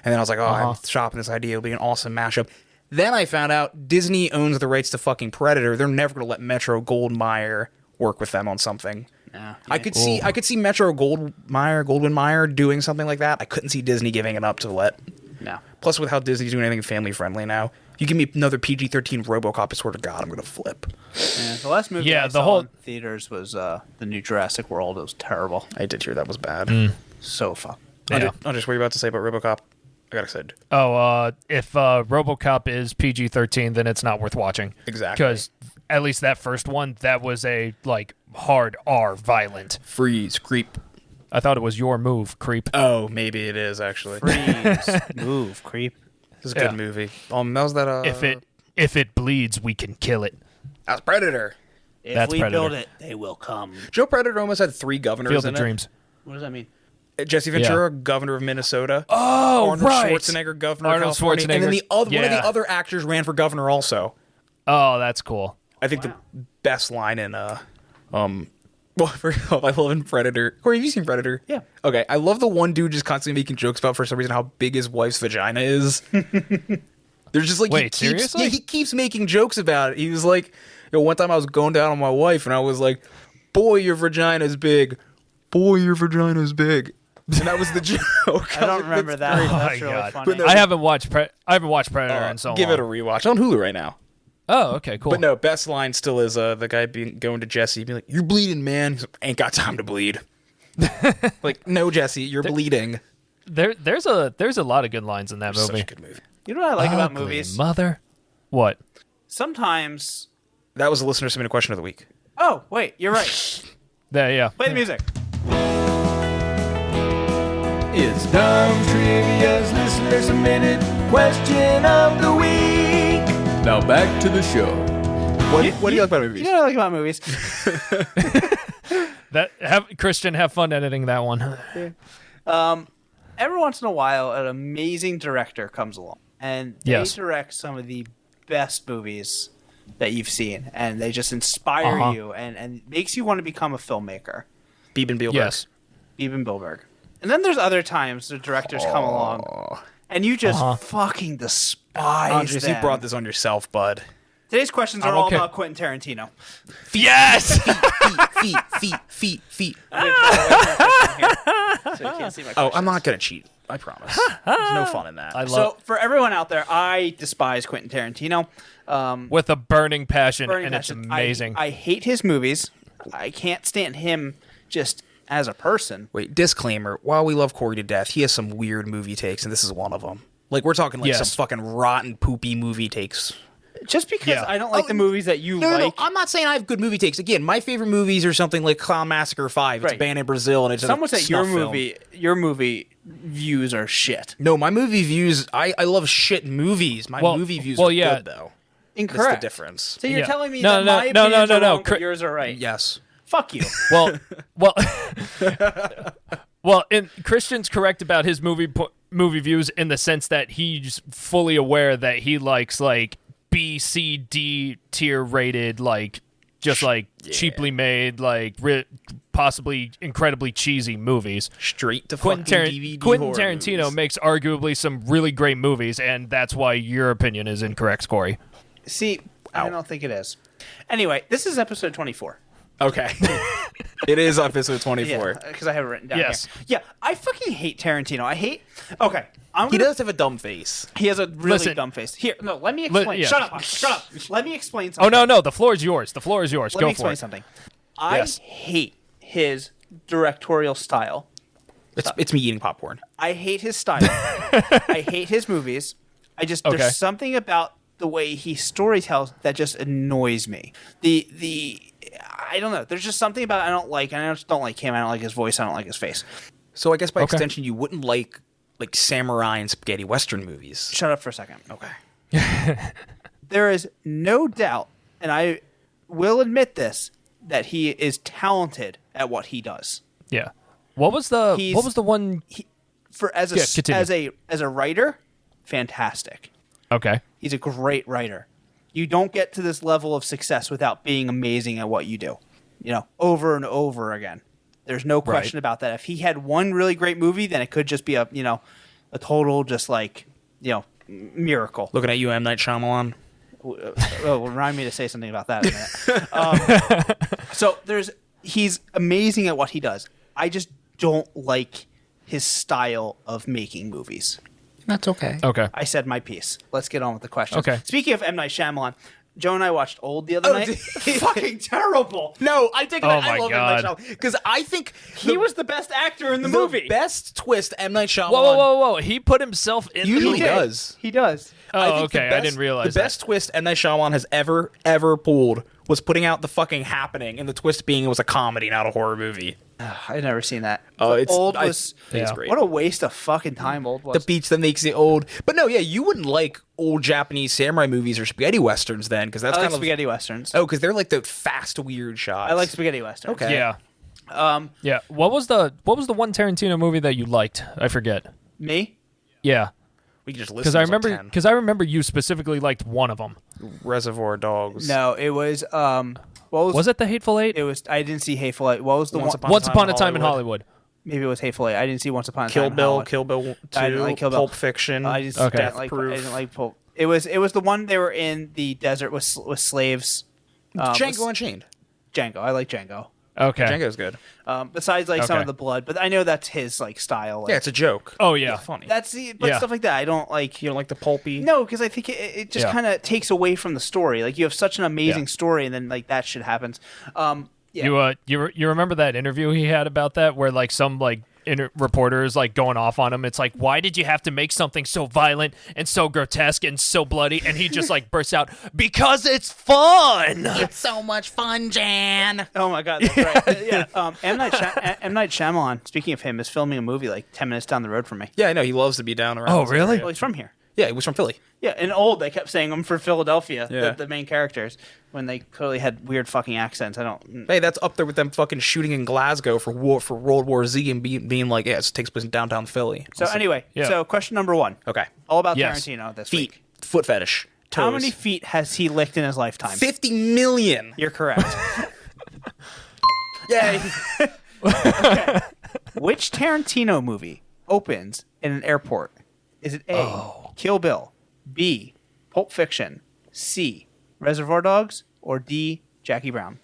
Speaker 1: and then I was like, oh, I'm shopping this idea. It'll be an awesome mashup. Then I found out Disney owns the rights to fucking Predator. They're never going to let Metro-Goldwyn-Mayer work with them on something.
Speaker 2: Yeah.
Speaker 1: I could see Metro-Goldwyn-Mayer doing something like that. I couldn't see Disney giving it up to let.
Speaker 2: No.
Speaker 1: Plus, with how Disney's doing anything family friendly now, you give me another PG-13 RoboCop, I swear to God, I'm gonna flip.
Speaker 2: Yeah, the last movie I
Speaker 3: the
Speaker 2: saw
Speaker 3: whole-
Speaker 2: in theaters was the new Jurassic World. It was terrible.
Speaker 1: I did hear that was bad.
Speaker 2: So fun.
Speaker 3: Yeah.
Speaker 1: Andre, what are you about to say about RoboCop? I got excited.
Speaker 3: Oh, if RoboCop is PG-13, then it's not worth watching.
Speaker 1: Exactly.
Speaker 3: Because at least that first one, that was a like hard R violent.
Speaker 1: Freeze, creep.
Speaker 3: I thought it was your move, creep.
Speaker 1: Oh, maybe it is actually.
Speaker 2: Freeze. Move, creep.
Speaker 1: This is a good
Speaker 3: Yeah.
Speaker 1: movie. That was that.
Speaker 3: If it bleeds, we can kill it.
Speaker 1: That's Predator.
Speaker 2: If
Speaker 3: That's
Speaker 2: we
Speaker 3: Predator.
Speaker 2: build it, they will come.
Speaker 1: Joe Predator almost had 3 governors
Speaker 3: Field
Speaker 1: in
Speaker 3: of
Speaker 1: it.
Speaker 3: Dreams.
Speaker 2: What does that mean?
Speaker 1: Jesse Ventura, governor of Minnesota.
Speaker 3: Oh,
Speaker 1: Arnold Schwarzenegger, governor
Speaker 3: Arnold
Speaker 1: of California. And then
Speaker 3: Schwarzenegger.
Speaker 1: one of
Speaker 3: Yeah.
Speaker 1: the other actors ran for governor also.
Speaker 3: Oh, that's cool.
Speaker 1: I think the best line in well, first of all, I love in Predator. Corey, have you seen Predator?
Speaker 2: Yeah.
Speaker 1: Okay, I love the one dude just constantly making jokes about, for some reason, how big his wife's vagina is. There's just like
Speaker 3: Wait, seriously?
Speaker 1: Yeah, he keeps making jokes about it. He was like, one time I was going down on my wife and I was like, "Boy, your vagina's big. Boy, your vagina's big." And that was the joke.
Speaker 2: I don't remember that.
Speaker 3: Oh
Speaker 2: That's
Speaker 3: my
Speaker 2: really
Speaker 3: God.
Speaker 2: funny.
Speaker 1: But no,
Speaker 3: I haven't watched Predator in so long.
Speaker 1: Give it a rewatch on Hulu right now.
Speaker 3: Oh, okay, cool.
Speaker 1: But no, best line still is the guy going to Jesse, being like, "You're bleeding, man." He's like, "Ain't got time to bleed." Like, no, Jesse, you're bleeding.
Speaker 3: There's a lot of good lines in that
Speaker 1: Such
Speaker 3: movie.
Speaker 1: a good movie.
Speaker 2: You know what I like about
Speaker 3: Ugly
Speaker 2: movies?
Speaker 3: Mother. What?
Speaker 2: Sometimes.
Speaker 1: That was a listener submitted question of the week.
Speaker 2: Oh, wait, you're right.
Speaker 3: There, yeah.
Speaker 2: Play the music.
Speaker 4: It's Dumb Trivia's listener submitted question of the week. Now back to the show.
Speaker 1: What do you like about movies?
Speaker 2: You know what I like about movies?
Speaker 3: Christian, have fun editing that one.
Speaker 2: Every once in a while, an amazing director comes along, and they
Speaker 3: Yes.
Speaker 2: direct some of the best movies that you've seen, and they just inspire you and makes you want to become a filmmaker.
Speaker 1: Beeben Bielberg.
Speaker 3: Yes.
Speaker 2: Eben Bilberg. And then there's other times the directors come along, and you just fucking despise
Speaker 1: Andres, you
Speaker 2: them.
Speaker 1: brought this on yourself, bud.
Speaker 2: Today's questions are
Speaker 3: I'm
Speaker 2: all
Speaker 3: okay.
Speaker 2: about Quentin Tarantino.
Speaker 3: Yes.
Speaker 1: Feet.
Speaker 2: So you can't see my
Speaker 1: Oh,
Speaker 2: questions.
Speaker 1: I'm not gonna cheat. I promise. There's no fun in that.
Speaker 2: So for everyone out there, I despise Quentin Tarantino.
Speaker 3: With a burning passion,
Speaker 2: Burning
Speaker 3: and
Speaker 2: passion.
Speaker 3: it's amazing.
Speaker 2: I hate his movies. I can't stand him just as a person.
Speaker 1: Wait, disclaimer. While we love Corey to death, he has some weird movie takes, and this is one of them. Like, we're talking like some fucking rotten, poopy movie takes.
Speaker 2: Just because I don't like the movies that you like.
Speaker 1: No, I'm not saying I have good movie takes. Again, my favorite movies are something like Clown Massacre 5. It's banned in Brazil, and it's
Speaker 2: Someone said your
Speaker 1: film.
Speaker 2: movie views are shit.
Speaker 1: No, my movie views, I love shit movies. My movie views are good, though.
Speaker 2: Incorrect.
Speaker 1: That's the difference.
Speaker 2: So you're telling me that my opinions are wrong, but yours are right.
Speaker 1: Yes.
Speaker 2: Fuck you.
Speaker 3: Well, and Christian's correct about his movie views in the sense that he's fully aware that he likes like B, C, D tier rated, like just like cheaply made, like possibly incredibly cheesy movies.
Speaker 1: Straight to fucking DVD
Speaker 3: Quentin
Speaker 1: horror
Speaker 3: Tarantino
Speaker 1: movies.
Speaker 3: makes arguably some really great movies, and that's why your opinion is incorrect, Corey.
Speaker 2: See, I don't think it is. Anyway, this is episode 24.
Speaker 1: Okay. It is episode 24.
Speaker 2: Because I have it written down
Speaker 3: Yes.
Speaker 2: here. Yeah, I fucking hate Tarantino.
Speaker 1: He does have a dumb face.
Speaker 2: He has a really dumb face. Here, no, let me explain. Shut up. Let me explain something.
Speaker 3: Oh, no, the floor is yours. Go
Speaker 2: Let me
Speaker 3: for
Speaker 2: explain
Speaker 3: it.
Speaker 2: something. I hate his directorial style.
Speaker 1: It's me eating popcorn.
Speaker 2: I hate his style. I hate his movies. There's something about the way he storytells that just annoys me. I don't know. There's just something about it I don't like, and I just don't like him. I don't like his voice. I don't like his face.
Speaker 1: So I guess by extension, you wouldn't like samurai and spaghetti western movies.
Speaker 2: Shut up for a second.
Speaker 1: Okay.
Speaker 2: There is no doubt, and I will admit this, that he is talented at what he does.
Speaker 3: Yeah. What was the one?
Speaker 2: As a writer, fantastic.
Speaker 3: Okay.
Speaker 2: He's a great writer. You don't get to this level of success without being amazing at what you do. Over and over again. There's no question about that. If he had one really great movie, then it could just be a total just miracle.
Speaker 1: Looking at you, M. Night Shyamalan.
Speaker 2: Remind me to say something about that in a minute. So he's amazing at what he does. I just don't like his style of making movies.
Speaker 1: That's okay.
Speaker 3: Okay.
Speaker 2: I said my piece. Let's get on with the questions.
Speaker 3: Okay.
Speaker 2: Speaking of M. Night Shyamalan, Joe and I watched Old the other night. Fucking terrible.
Speaker 1: No, I take it back. I love
Speaker 3: God.
Speaker 1: M. Night Shyamalan. Because I think
Speaker 2: He was the best actor in the movie.
Speaker 1: The best twist M. Night Shyamalan
Speaker 3: Whoa. He put himself in
Speaker 1: usually
Speaker 3: the
Speaker 1: does.
Speaker 2: He does.
Speaker 3: Oh, okay. I didn't realize
Speaker 1: the best twist M. Night Shyamalan has ever pulled was putting out the fucking Happening, and the twist being it was a comedy, not a horror movie.
Speaker 2: I've never seen that.
Speaker 1: It's
Speaker 2: It's
Speaker 1: great.
Speaker 2: What a waste of fucking time Old was.
Speaker 1: The beach that makes it old. But no, yeah, you wouldn't like old Japanese samurai movies or spaghetti westerns then, because that's
Speaker 2: I like
Speaker 1: kind of
Speaker 2: spaghetti westerns.
Speaker 1: Oh, because they're like the fast, weird shots.
Speaker 2: I like spaghetti westerns.
Speaker 1: Okay.
Speaker 3: Yeah. Yeah. What was the one Tarantino movie that you liked? I forget.
Speaker 2: Me?
Speaker 3: Yeah.
Speaker 1: We can just listen.
Speaker 3: Because I remember you specifically liked one of them.
Speaker 1: Reservoir Dogs.
Speaker 2: No, it was
Speaker 3: Was it The Hateful Eight?
Speaker 2: It was. I didn't see Hateful Eight. What was the
Speaker 1: Once
Speaker 2: one?
Speaker 3: Once Upon a Time in Hollywood.
Speaker 2: Maybe it was Hateful Eight. I didn't see Once Upon a
Speaker 1: Kill
Speaker 2: Time in
Speaker 1: Bill,
Speaker 2: Hollywood.
Speaker 1: Kill Bill 2,
Speaker 2: I didn't like Kill Bill.
Speaker 1: Pulp Fiction.
Speaker 2: I just
Speaker 3: Okay.
Speaker 2: didn't like. I didn't like Pulp. It was the one they were in the desert with slaves.
Speaker 1: Django Unchained.
Speaker 2: Django. I like Django.
Speaker 3: Okay.
Speaker 1: Django's good.
Speaker 2: Besides some
Speaker 3: Okay.
Speaker 2: of the blood, but I know that's his style.
Speaker 1: Yeah, it's a joke.
Speaker 3: Oh yeah.
Speaker 1: It's funny.
Speaker 2: That's stuff like that. I don't like.
Speaker 1: You don't like the pulpy?
Speaker 2: No, because I think it just kind of takes away from the story. Like you have such an amazing story, and then that shit happens. Yeah.
Speaker 3: You remember that interview he had about that where some reporters going off on him? It's like, why did you have to make something so violent and so grotesque and so bloody? And he just bursts out, because it's fun.
Speaker 1: It's so much fun, Jan.
Speaker 2: Oh my god, that's right. Yeah. M. Night Shyamalan, speaking of him, is filming a movie 10 minutes down the road from me.
Speaker 1: Yeah, I know. He loves to be down around.
Speaker 3: Oh,
Speaker 1: this
Speaker 3: really?
Speaker 1: area.
Speaker 2: Well, he's from here.
Speaker 1: Yeah, he was from Philly.
Speaker 2: Yeah, in Old, they kept saying I'm from Philadelphia,
Speaker 1: Yeah.
Speaker 2: the main characters, when they clearly had weird fucking accents. I don't...
Speaker 1: Hey, that's up there with them fucking shooting in Glasgow for World War Z and being like, yeah, it takes place in downtown Philly.
Speaker 2: So anyway,
Speaker 3: Yeah.
Speaker 2: so question number one.
Speaker 1: Okay.
Speaker 2: All about
Speaker 3: Yes.
Speaker 2: Tarantino this
Speaker 1: Feet.
Speaker 2: week.
Speaker 1: Foot fetish. Toes.
Speaker 2: How many feet has he licked in his lifetime?
Speaker 1: 50 million.
Speaker 2: You're correct.
Speaker 1: Yay.
Speaker 2: Okay. Which Tarantino movie opens in an airport? Is it A, Kill Bill, B, Pulp Fiction, C, Reservoir Dogs, or D, Jackie Brown?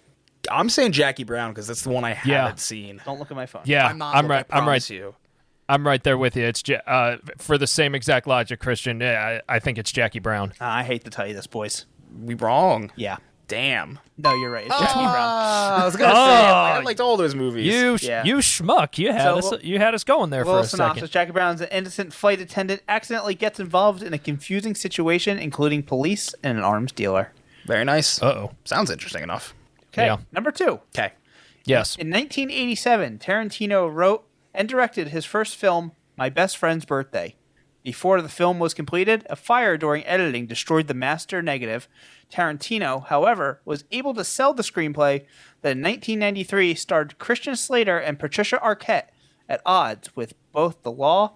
Speaker 1: I'm saying Jackie Brown because that's the one I
Speaker 3: Yeah.
Speaker 1: haven't seen.
Speaker 2: Don't look at my phone.
Speaker 3: Yeah,
Speaker 1: I'm not.
Speaker 3: I'm
Speaker 1: I
Speaker 3: right. I'm right.
Speaker 1: promise you.
Speaker 3: I'm right there with you. It's for the same exact logic, Christian. Yeah, I think it's Jackie Brown.
Speaker 2: I hate to tell you this, boys.
Speaker 1: We wrong.
Speaker 2: Yeah.
Speaker 1: Damn.
Speaker 2: No, you're right. It's Jackie Brown.
Speaker 1: I was gonna say I liked all those movies.
Speaker 3: You
Speaker 2: Yeah.
Speaker 3: you schmuck. You had us going there for a
Speaker 2: Synopsis.
Speaker 3: second.
Speaker 2: Jackie Brown's an innocent flight attendant accidentally gets involved in a confusing situation, including police and an arms dealer.
Speaker 1: Very nice.
Speaker 3: Uh-oh.
Speaker 1: Sounds interesting enough.
Speaker 2: Okay.
Speaker 3: Yeah.
Speaker 2: Number 2.
Speaker 1: Okay.
Speaker 3: Yes.
Speaker 2: In 1987, Tarantino wrote and directed his first film, My Best Friend's Birthday. Before the film was completed, a fire during editing destroyed the master negative. Tarantino, however, was able to sell the screenplay that in 1993 starred Christian Slater and Patricia Arquette at odds with both the law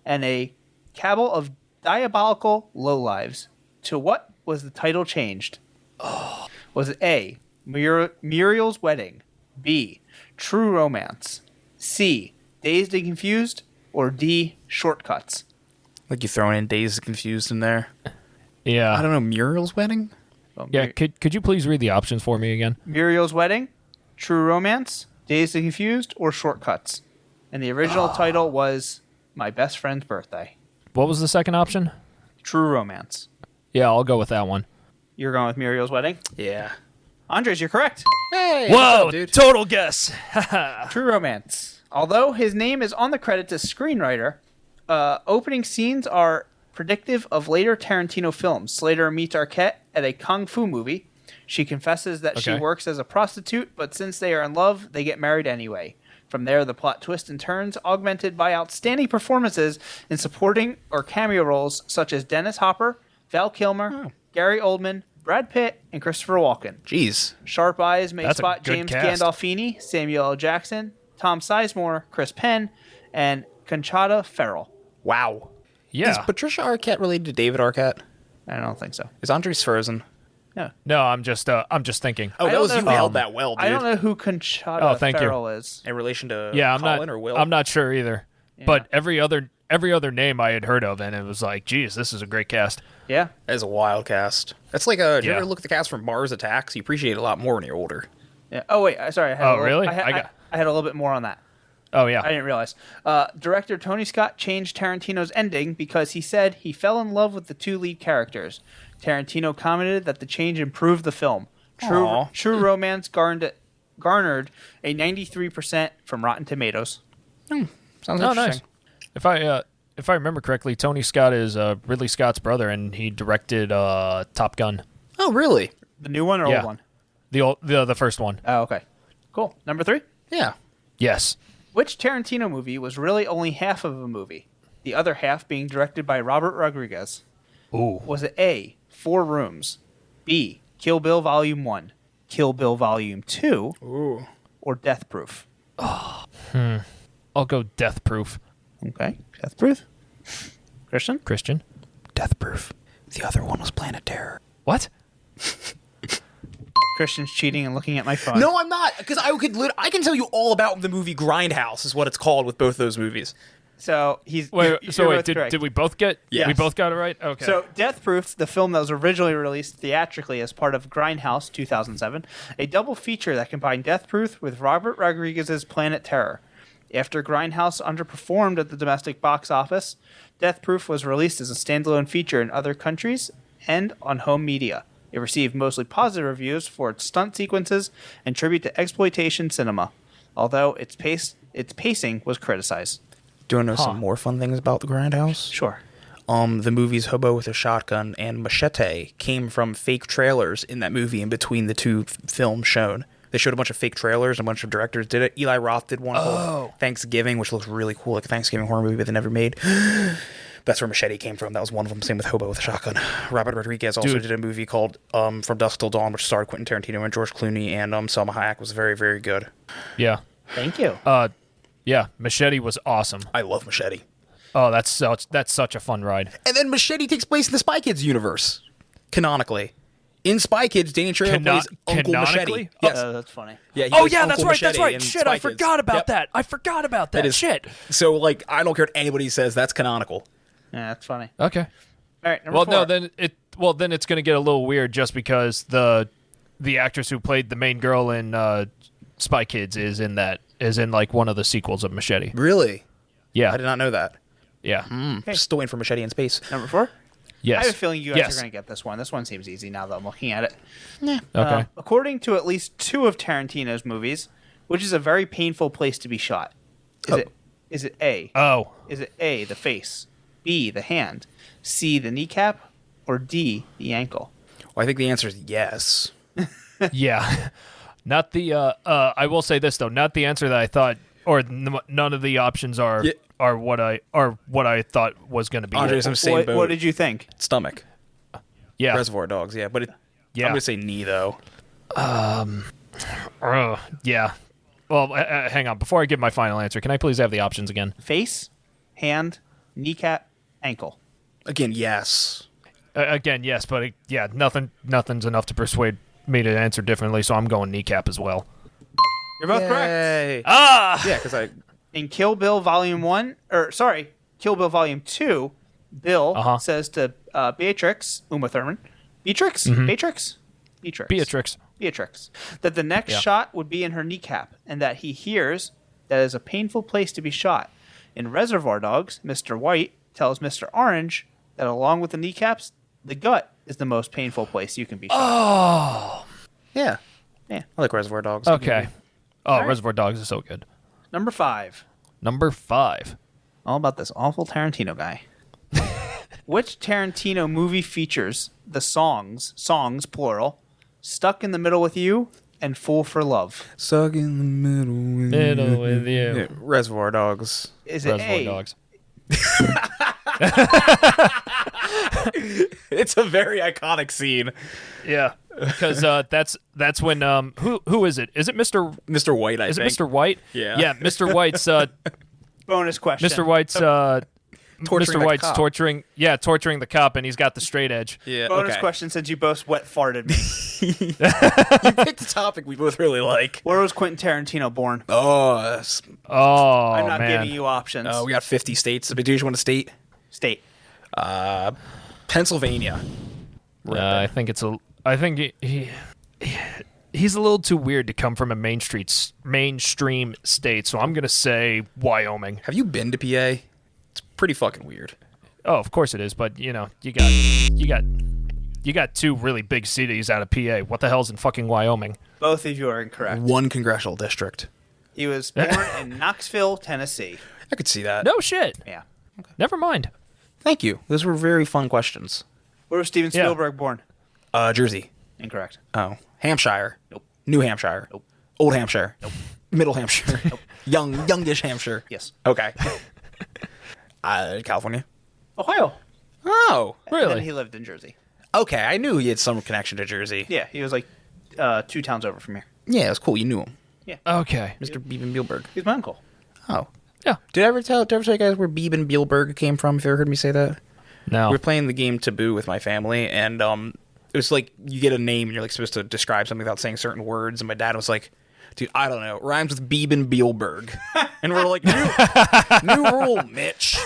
Speaker 2: and a cabal of diabolical lowlives. To what was the title changed? Was it A, Muriel's Wedding, B, True Romance, C, Dazed and Confused, or D, Shortcuts?
Speaker 1: Like you throwing in Dazed and Confused in there.
Speaker 3: Yeah.
Speaker 1: I don't know, Muriel's Wedding?
Speaker 2: Well,
Speaker 3: Yeah. Could you please read the options for me again?
Speaker 2: Muriel's Wedding, True Romance, Dazed and Confused, or Shortcuts? And the original title was My Best Friend's Birthday.
Speaker 3: What was the second option?
Speaker 2: True Romance.
Speaker 3: Yeah, I'll go with that one.
Speaker 2: You're going with Muriel's Wedding?
Speaker 1: Yeah.
Speaker 2: Andres, you're correct.
Speaker 1: Hey,
Speaker 3: Whoa,
Speaker 1: what's up, dude?
Speaker 3: total guess.
Speaker 2: True Romance. Although his name is on the credits as screenwriter, opening scenes are predictive of later Tarantino films. Slater meets Arquette at a kung fu movie. She confesses that she
Speaker 3: Okay.
Speaker 2: works as a prostitute, but since they are in love, they get married anyway. From there, the plot twists and turns, augmented by outstanding performances in supporting or cameo roles such as Dennis Hopper, Val Kilmer, Gary Oldman, Brad Pitt, and Christopher Walken.
Speaker 1: Jeez.
Speaker 2: Sharp eyes may
Speaker 3: That's a
Speaker 2: spot
Speaker 3: good
Speaker 2: James
Speaker 3: cast.
Speaker 2: Gandolfini, Samuel L. Jackson, Tom Sizemore, Chris Penn, and Conchata Ferrell.
Speaker 1: Wow.
Speaker 3: Yeah.
Speaker 1: Is Patricia Arquette related to David Arquette?
Speaker 2: I don't think so.
Speaker 1: Is Andres frozen?
Speaker 2: No.
Speaker 3: No, I'm just thinking.
Speaker 1: Oh,
Speaker 2: I
Speaker 1: that
Speaker 2: don't
Speaker 1: was
Speaker 2: know
Speaker 1: you
Speaker 2: who-
Speaker 1: held that well, dude.
Speaker 2: I don't know who Conchata
Speaker 3: Oh, thank you.
Speaker 2: Ferrell is.
Speaker 1: In relation to
Speaker 3: Yeah, I'm
Speaker 1: Colin
Speaker 3: not.
Speaker 1: or Will?
Speaker 3: I'm not sure either. But every other name I had heard of, and it was like, geez, this is a great cast.
Speaker 2: Yeah.
Speaker 1: That is a wild cast. That's like a. Did you
Speaker 3: Yeah.
Speaker 1: ever look at the cast from Mars Attacks? You appreciate it a lot more when you're older.
Speaker 2: Yeah. Oh wait, sorry. I had
Speaker 3: Oh,
Speaker 2: a little,
Speaker 3: really?
Speaker 2: I had a little bit more on that.
Speaker 3: Oh yeah.
Speaker 2: I didn't realize. Director Tony Scott changed Tarantino's ending because he said he fell in love with the two lead characters. Tarantino commented that the change improved the film.
Speaker 1: Aw.
Speaker 2: True Romance garnered a 93% from Rotten Tomatoes.
Speaker 1: Sounds
Speaker 3: Oh,
Speaker 1: interesting.
Speaker 3: nice. If I remember correctly, Tony Scott is Ridley Scott's brother, and he directed Top Gun,
Speaker 1: Oh, really?
Speaker 2: The new one or
Speaker 3: Yeah.
Speaker 2: old one?
Speaker 3: the first one.
Speaker 2: Oh, okay. Cool. Number 3.
Speaker 1: Yeah.
Speaker 3: Yes.
Speaker 2: Which Tarantino movie was really only half of a movie? The other half being directed by Robert Rodriguez.
Speaker 3: Ooh.
Speaker 2: Was it A, Four Rooms, B, Kill Bill Volume 1, Kill Bill Volume 2,
Speaker 1: Ooh.
Speaker 2: or Death Proof?
Speaker 3: I'll go Death Proof.
Speaker 2: Okay, Death Proof. Christian?
Speaker 3: Christian.
Speaker 1: Death Proof. The other one was Planet Terror.
Speaker 3: What?
Speaker 2: Christian's cheating and looking at my phone.
Speaker 1: No, I'm not, because I can tell you all about the movie Grindhouse, is what it's called with both those movies.
Speaker 2: So he's
Speaker 3: Wait.
Speaker 2: you're
Speaker 3: So wait.
Speaker 2: both correct.
Speaker 3: Did we both get?
Speaker 1: Yes.
Speaker 3: We both got it right. Okay.
Speaker 2: So, Death Proof, the film that was originally released theatrically as part of Grindhouse 2007, a double feature that combined Death Proof with Robert Rodriguez's Planet Terror. After Grindhouse underperformed at the domestic box office, Death Proof was released as a standalone feature in other countries and on home media. It received mostly positive reviews for its stunt sequences and tribute to exploitation cinema, although its pacing was criticized.
Speaker 1: Do you want to know some more fun things about the Grindhouse?
Speaker 2: Sure.
Speaker 1: The movies Hobo with a Shotgun and Machete came from fake trailers in that movie in between the two films shown. They showed a bunch of fake trailers, and a bunch of directors did it. Eli Roth did one called Thanksgiving, which looks really cool, like a Thanksgiving horror movie, but they never made. That's where Machete came from. That was one of them. Same with Hobo with a Shotgun. Robert Rodriguez also did a movie called From Dusk Till Dawn, which starred Quentin Tarantino and George Clooney, and Selma Hayek was very, very good.
Speaker 3: yeah.
Speaker 2: Thank you.
Speaker 3: Yeah. Machete was awesome.
Speaker 1: I love Machete.
Speaker 3: Oh, that's such a fun ride.
Speaker 1: And then Machete takes place in the Spy Kids universe, canonically. In Spy Kids, Danny Trejo plays Uncle Machete.
Speaker 3: canonically?
Speaker 1: Yes.
Speaker 2: That's funny.
Speaker 1: Yeah, he
Speaker 3: Oh
Speaker 1: plays
Speaker 3: yeah,
Speaker 1: Uncle
Speaker 3: that's right. That's
Speaker 1: Machete
Speaker 3: right.
Speaker 1: in
Speaker 3: Shit,
Speaker 1: Spy
Speaker 3: I
Speaker 1: Kids.
Speaker 3: forgot about
Speaker 1: Yep.
Speaker 3: that. I forgot about that.
Speaker 1: That is-
Speaker 3: Shit.
Speaker 1: So, like, I don't care what anybody says. That's canonical.
Speaker 2: Yeah, that's funny.
Speaker 3: Okay.
Speaker 2: All right, number
Speaker 3: Well,
Speaker 2: 4.
Speaker 3: no, then it's going to get a little weird just because the actress who played the main girl in Spy Kids is in like one of the sequels of Machete.
Speaker 1: Really?
Speaker 3: Yeah.
Speaker 1: I did not know that.
Speaker 3: Yeah.
Speaker 1: Still waiting for Machete in Space.
Speaker 2: Number 4?
Speaker 3: Yes.
Speaker 2: I have a feeling you guys
Speaker 3: Yes.
Speaker 2: are going to get this one. This one seems easy now that I'm looking at it.
Speaker 3: Okay.
Speaker 2: According to at least 2 of Tarantino's movies, which is a very painful place to be shot? Is it A?
Speaker 3: Oh.
Speaker 2: Is it A, the face, B, the hand, C, the kneecap, or D, the ankle?
Speaker 1: Well, I think the answer is yes.
Speaker 3: Yeah. Not the I will say this though, not the answer that I thought or none of the options are what I thought was going to be.
Speaker 1: Andre's in the same boat.
Speaker 2: What did you think?
Speaker 1: Stomach.
Speaker 3: Yeah.
Speaker 1: Reservoir Dogs, yeah. But
Speaker 3: Yeah.
Speaker 1: I'm going to say knee, though.
Speaker 3: Yeah. Well, hang on. Before I give my final answer, can I please have the options again?
Speaker 2: Face, hand, kneecap, ankle.
Speaker 1: Again, yes.
Speaker 3: Again, yes, but nothing's enough to persuade me to answer differently, so I'm going kneecap as well.
Speaker 2: You're both correct.
Speaker 1: Yay.
Speaker 3: Ah!
Speaker 1: Yeah, because
Speaker 2: In Kill Bill Volume 1, Kill Bill Volume 2, Bill says to Beatrix, Uma Thurman, Beatrix, that the next shot would be in her kneecap, and that he hears that is a painful place to be shot. In Reservoir Dogs, Mr. White tells Mr. Orange that along with the kneecaps, the gut is the most painful place you can be shot.
Speaker 3: Oh.
Speaker 1: yeah.
Speaker 2: Yeah.
Speaker 1: I like Reservoir Dogs.
Speaker 3: Okay. Oh,
Speaker 2: right.
Speaker 3: Reservoir Dogs is so good.
Speaker 2: Number 5.
Speaker 3: Number 5.
Speaker 2: All about this awful Tarantino guy. Which Tarantino movie features the songs plural, Stuck in the Middle with You and Fool for Love?
Speaker 1: Stuck in the middle
Speaker 3: with you.
Speaker 1: Yeah, Reservoir Dogs.
Speaker 2: Is it
Speaker 3: Reservoir
Speaker 2: A?
Speaker 3: Dogs.
Speaker 1: It's a very iconic scene.
Speaker 3: Yeah, because that's when who is it? Is it Mr.
Speaker 1: White, I
Speaker 3: Is
Speaker 1: think.
Speaker 3: it Mr. White?
Speaker 1: Yeah.
Speaker 3: Yeah, Mr. White's
Speaker 2: Bonus question.
Speaker 3: Mr. White's
Speaker 1: Torturing
Speaker 3: Mr.
Speaker 1: the
Speaker 3: White's
Speaker 1: cop.
Speaker 3: torturing the cop, and he's got the straight edge.
Speaker 1: Yeah,
Speaker 2: Bonus
Speaker 1: okay.
Speaker 2: question since you both wet farted me.
Speaker 1: You picked a topic we both really like.
Speaker 2: Where was Quentin Tarantino born?
Speaker 1: Oh,
Speaker 3: Oh,
Speaker 2: I'm not
Speaker 3: man.
Speaker 2: giving you options.
Speaker 1: we got 50 states. Do you want a state?
Speaker 2: State.
Speaker 1: Pennsylvania.
Speaker 3: I think he's a little too weird to come from a mainstream state, so I'm gonna say Wyoming.
Speaker 1: Have you been to PA? It's pretty fucking weird.
Speaker 3: Oh, of course it is, but you got 2 really big cities out of PA. What the hell's in fucking Wyoming?
Speaker 2: Both of you are incorrect.
Speaker 1: One congressional district.
Speaker 2: He was born in Knoxville, Tennessee.
Speaker 1: I could see that.
Speaker 3: No shit.
Speaker 2: Yeah.
Speaker 3: Never mind.
Speaker 1: Thank you. Those were very fun questions.
Speaker 2: Where was Steven Spielberg born?
Speaker 1: Jersey.
Speaker 2: Incorrect.
Speaker 1: Oh. Hampshire.
Speaker 2: Nope.
Speaker 1: New Hampshire.
Speaker 2: Nope.
Speaker 1: Old Hampshire.
Speaker 2: Nope.
Speaker 1: Middle Hampshire.
Speaker 2: Nope.
Speaker 1: Youngish Hampshire.
Speaker 2: Yes.
Speaker 1: Okay. California.
Speaker 2: Ohio.
Speaker 1: Oh.
Speaker 2: And
Speaker 3: Really?
Speaker 2: then he lived in Jersey.
Speaker 1: Okay, I knew he had some connection to Jersey.
Speaker 2: Yeah, he was like 2 towns over from here.
Speaker 1: Yeah, it was cool. You knew him.
Speaker 3: Okay.
Speaker 1: Mr. Beeben Bielberg.
Speaker 2: He's my uncle.
Speaker 1: Oh.
Speaker 3: Yeah.
Speaker 1: Did I ever tell you guys where Beeben Bielberg came from? If you ever heard me say that?
Speaker 3: No.
Speaker 1: We were playing the game Taboo with my family, and it was like you get a name and you're like supposed to describe something without saying certain words, and my dad was like, dude, I don't know, it rhymes with Beeben Bielberg. And we're like, new rule, Mitch.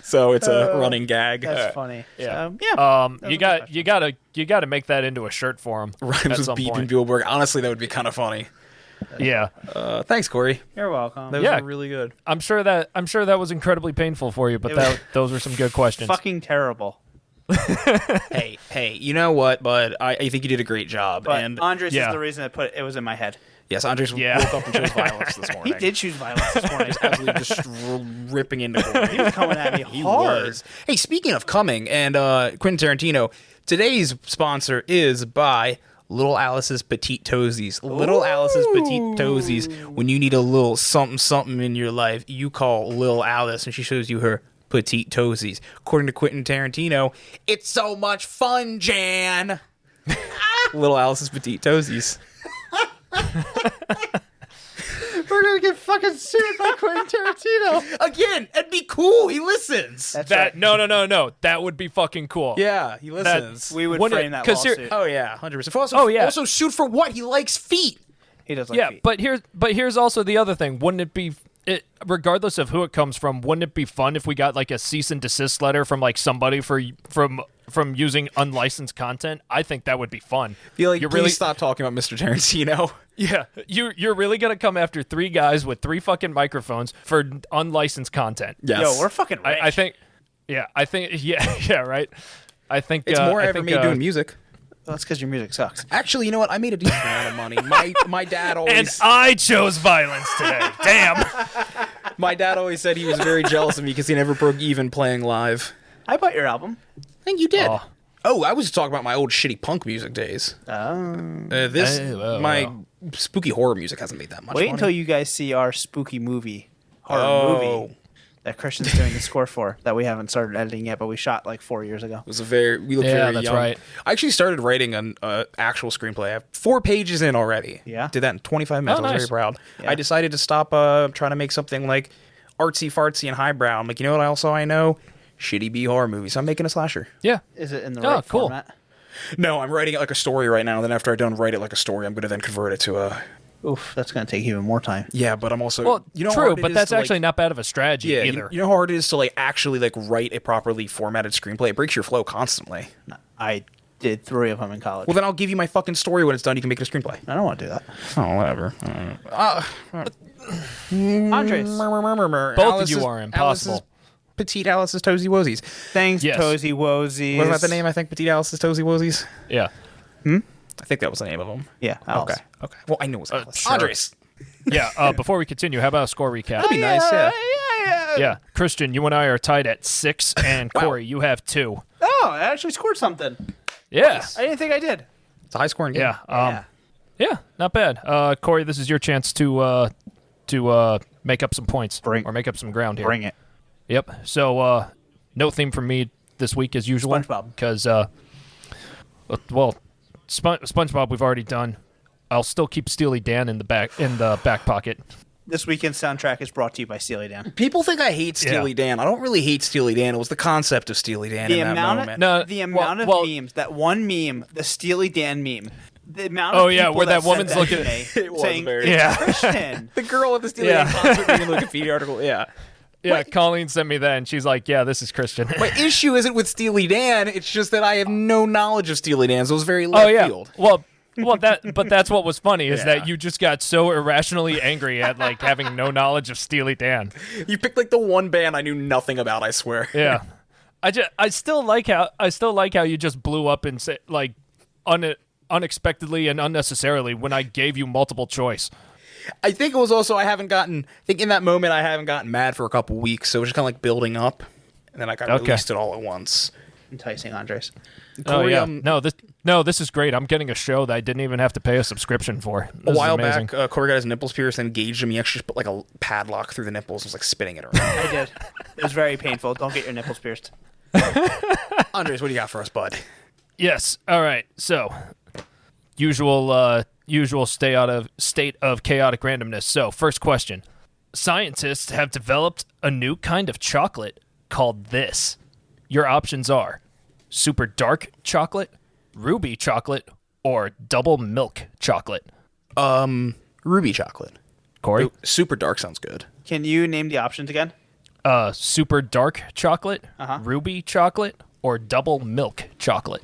Speaker 1: So it's a running gag.
Speaker 2: That's funny.
Speaker 3: Yeah.
Speaker 2: So, yeah.
Speaker 3: You got to make that into a shirt for him.
Speaker 1: Rhymes
Speaker 3: at
Speaker 1: with
Speaker 3: some
Speaker 1: Beeben
Speaker 3: point.
Speaker 1: Bielberg. Honestly, that would be kind of funny.
Speaker 3: Yeah.
Speaker 1: Thanks, Corey.
Speaker 2: You're welcome.
Speaker 1: Those
Speaker 3: Yeah.
Speaker 1: were really good.
Speaker 3: I'm sure that was incredibly painful for you, but
Speaker 2: It was
Speaker 3: those were some good questions.
Speaker 2: Fucking terrible.
Speaker 1: Hey, you know what, bud? I think you did a great job.
Speaker 2: But
Speaker 1: And
Speaker 2: Andres
Speaker 3: Yeah.
Speaker 2: is the reason it was in my head.
Speaker 1: yes, Andres woke up and chose violence this morning.
Speaker 2: He did choose violence this morning.
Speaker 1: Absolutely just ripping into Corey.
Speaker 2: He was coming at me
Speaker 1: He
Speaker 2: hard.
Speaker 1: was. Hey, speaking of coming, and Quentin Tarantino, today's sponsor is by Little Alice's Petite Toesies. Little Alice's Petite Toesies. When you need a little something in your life, you call Little Alice, and she shows you her Petite Toesies. According to Quentin Tarantino, it's so much fun, Jan. Little Alice's Petite Toesies.
Speaker 2: We're gonna get fucking sued by Quentin Tarantino.
Speaker 1: Again, it'd be cool. He listens.
Speaker 2: That's
Speaker 3: That
Speaker 2: right.
Speaker 3: no. That would be fucking cool.
Speaker 1: Yeah, he listens.
Speaker 2: We would
Speaker 3: Wouldn't
Speaker 2: frame
Speaker 3: it-
Speaker 2: that
Speaker 3: 'cause here-
Speaker 2: lawsuit.
Speaker 1: Oh yeah, 100%. Also,
Speaker 3: Oh, yeah.
Speaker 1: Also sued for what? He likes feet.
Speaker 2: He does like
Speaker 3: Yeah,
Speaker 2: feet.
Speaker 3: but here's also the other thing. Wouldn't it be regardless of who it comes from, wouldn't it be fun if we got like a cease and desist letter from like somebody from using unlicensed content? I think that would be fun.
Speaker 1: Feel like
Speaker 3: You're
Speaker 1: please stop talking about Mr. Tarantino.
Speaker 3: Yeah, you're really gonna come after 3 guys with 3 fucking microphones for unlicensed content?
Speaker 1: Yes.
Speaker 2: Yo, we're fucking rich.
Speaker 3: I think, yeah, right. I think
Speaker 1: It's more
Speaker 3: I
Speaker 1: I ever
Speaker 3: think,
Speaker 1: made doing music.
Speaker 2: Well, that's because your music sucks.
Speaker 1: Actually, you know what? I made a decent amount of money. My dad
Speaker 3: And
Speaker 1: always
Speaker 3: I chose violence today. Damn.
Speaker 1: my dad always said he was very jealous of me because he never broke even playing live.
Speaker 2: I bought your album.
Speaker 1: I think you did.
Speaker 3: Oh.
Speaker 1: Oh, I was talking about my old shitty punk music days. My spooky horror music hasn't made that much
Speaker 2: Wait
Speaker 1: money.
Speaker 2: until you guys see our spooky horror movie that Christian's doing the score for that we haven't started editing yet, but we shot like 4 years ago.
Speaker 1: It was we look
Speaker 3: Yeah,
Speaker 1: very
Speaker 3: that's
Speaker 1: young.
Speaker 3: right.
Speaker 1: I actually started writing an actual screenplay. I have 4 pages in already.
Speaker 2: Yeah?
Speaker 1: Did that in 25 minutes.
Speaker 3: Oh,
Speaker 1: I was
Speaker 3: nice.
Speaker 1: very proud.
Speaker 2: Yeah.
Speaker 1: I decided to stop trying to make something like artsy fartsy and highbrow. I'm like, you know what? I know shitty B horror movies. I'm making a slasher.
Speaker 3: Yeah.
Speaker 2: Is it in the
Speaker 3: Oh,
Speaker 2: right
Speaker 3: cool.
Speaker 2: format?
Speaker 1: No, I'm writing it like a story right now. And then after I done write it like a story, I'm going to then convert it to a.
Speaker 2: Oof, that's going to take even more time.
Speaker 1: Yeah, but I'm also.
Speaker 3: Well,
Speaker 1: you know how
Speaker 3: true,
Speaker 1: hard it
Speaker 3: but
Speaker 1: is
Speaker 3: that's
Speaker 1: to, like-
Speaker 3: actually not bad of a strategy
Speaker 1: Yeah,
Speaker 3: either.
Speaker 1: you know how hard it is to like actually like write a properly formatted screenplay. It breaks your flow constantly.
Speaker 2: I did 3 of them in college.
Speaker 1: Well, then I'll give you my fucking story when it's done. You can make it a screenplay.
Speaker 2: I don't want to do that.
Speaker 1: Oh, whatever.
Speaker 2: Andres.
Speaker 3: Both of you are impossible.
Speaker 1: Petite Alice's Toesy Woesies.
Speaker 2: Thanks,
Speaker 3: Yes.
Speaker 2: Toesy Woesies.
Speaker 1: Wasn't that the name? I think Petite Alice's Toesy Woesies.
Speaker 3: Yeah.
Speaker 1: I think that was the name of them.
Speaker 2: Yeah, Alice.
Speaker 1: Okay. Well, I know it was Alice.
Speaker 3: sure.
Speaker 1: Andres.
Speaker 3: Yeah. Before we continue, how about a score recap?
Speaker 1: That'd be nice. Yeah.
Speaker 3: Yeah. Christian, you and I are tied at 6, and
Speaker 1: Wow.
Speaker 3: Corey, you have 2.
Speaker 2: Oh, I actually scored something.
Speaker 3: Yeah.
Speaker 2: I didn't think I did.
Speaker 1: It's a high scoring game.
Speaker 3: Yeah. Yeah, not bad. Corey, this is your chance to make up some points or make up some ground here.
Speaker 2: Bring it.
Speaker 3: Yep. So no theme from me this week as usual.
Speaker 2: SpongeBob.
Speaker 3: Because SpongeBob we've already done. I'll still keep Steely Dan in the back pocket.
Speaker 2: This weekend's soundtrack is brought to you by Steely Dan.
Speaker 1: People think I hate Steely
Speaker 3: Yeah.
Speaker 1: Dan. I don't really hate Steely Dan. It was the concept of Steely Dan
Speaker 2: The
Speaker 1: in that
Speaker 2: amount
Speaker 1: moment.
Speaker 2: of
Speaker 3: No,
Speaker 2: the amount
Speaker 3: well-
Speaker 2: of memes, that one meme, the Steely Dan meme. The amount
Speaker 3: Oh,
Speaker 2: of
Speaker 3: yeah,
Speaker 2: people
Speaker 3: where that
Speaker 2: sent
Speaker 3: woman's looking-
Speaker 2: to me
Speaker 1: It was
Speaker 2: saying,
Speaker 1: very-
Speaker 3: Yeah.
Speaker 2: Christian.
Speaker 1: The girl at the Steely
Speaker 3: Yeah.
Speaker 1: Dan concert reading the Wikipedia article. Yeah.
Speaker 3: Yeah, Colleen sent me that, and she's like, "Yeah, this is Christian."
Speaker 1: My issue isn't with Steely Dan. It's just that I have no knowledge of Steely Dan, so it was very left field.
Speaker 3: Well, but that's what was funny is
Speaker 1: Yeah.
Speaker 3: that you just got so irrationally angry at like having no knowledge of Steely Dan.
Speaker 1: You picked like the one band I knew nothing about. I swear.
Speaker 3: Yeah, I still like how you just blew up and say like unexpectedly and unnecessarily when I gave you multiple choice.
Speaker 1: I think it was also I think in that moment I haven't gotten mad for a couple weeks, so it was just kind of like building up, and then I got released it all at once.
Speaker 2: Enticing Andres.
Speaker 1: Corey,
Speaker 3: Oh yeah, this is great. I'm getting a show that I didn't even have to pay a subscription for.
Speaker 1: A
Speaker 3: This is
Speaker 1: while
Speaker 3: amazing.
Speaker 1: back, Corey got his nipples pierced and engaged him. He actually just put like a padlock through the nipples and was like spinning it around.
Speaker 2: I did. It was very painful. Don't get your nipples pierced.
Speaker 1: Andres, what do you got for us, bud?
Speaker 3: Yes. All right. So, usual state of chaotic randomness. So, first question: scientists have developed a new kind of chocolate called this. Your options are super dark chocolate, ruby chocolate, or double milk chocolate.
Speaker 1: Ruby chocolate.
Speaker 3: Corey,
Speaker 1: Super dark sounds good.
Speaker 2: Can you name the options again?
Speaker 3: super dark chocolate, ruby chocolate, or double milk chocolate.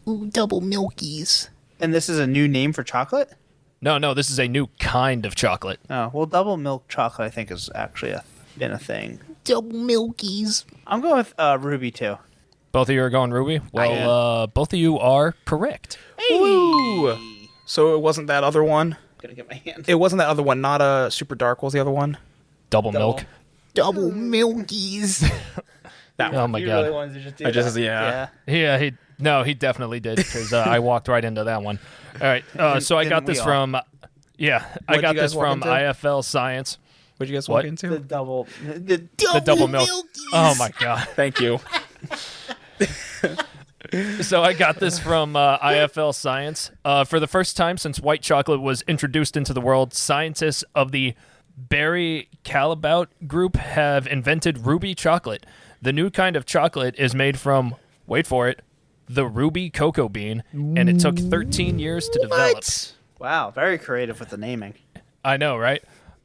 Speaker 1: Ooh, double milkies.
Speaker 2: And this is a new name for chocolate?
Speaker 3: No, this is a new kind of chocolate.
Speaker 2: Oh, well, double milk chocolate, I think, is actually been a thing.
Speaker 1: Double milkies.
Speaker 2: I'm going with Ruby, too.
Speaker 3: Both of you are going ruby? Well, both of you are correct.
Speaker 1: Ooh. So it wasn't that other one?
Speaker 2: Gonna get my hand.
Speaker 1: It wasn't that other one. Not a super dark. What was the other one?
Speaker 3: Double milk.
Speaker 1: Double milkies. That
Speaker 3: Oh
Speaker 1: one.
Speaker 3: my
Speaker 2: You
Speaker 3: god.
Speaker 2: really wanted to just do
Speaker 1: I just
Speaker 2: that.
Speaker 1: yeah.
Speaker 3: Yeah, he definitely did because I walked right into that one. All right, so I got
Speaker 2: Didn't we
Speaker 3: this
Speaker 2: all?
Speaker 3: from, I
Speaker 1: What'd
Speaker 3: got
Speaker 1: you guys
Speaker 3: this
Speaker 1: walk
Speaker 3: from
Speaker 1: into?
Speaker 3: IFL Science.
Speaker 1: What'd you guys
Speaker 3: What?
Speaker 1: walk into?
Speaker 2: The double
Speaker 3: The double milk. Oh my god.
Speaker 1: Thank you.
Speaker 3: So I got this from IFL Science. For the first time since white chocolate was introduced into the world, scientists of the Berry Calabout group have invented ruby chocolate. The new kind of chocolate is made from, wait for it, the ruby cocoa bean, and it took 13 years to develop.
Speaker 2: Wow, very creative with the naming.
Speaker 3: I know, right?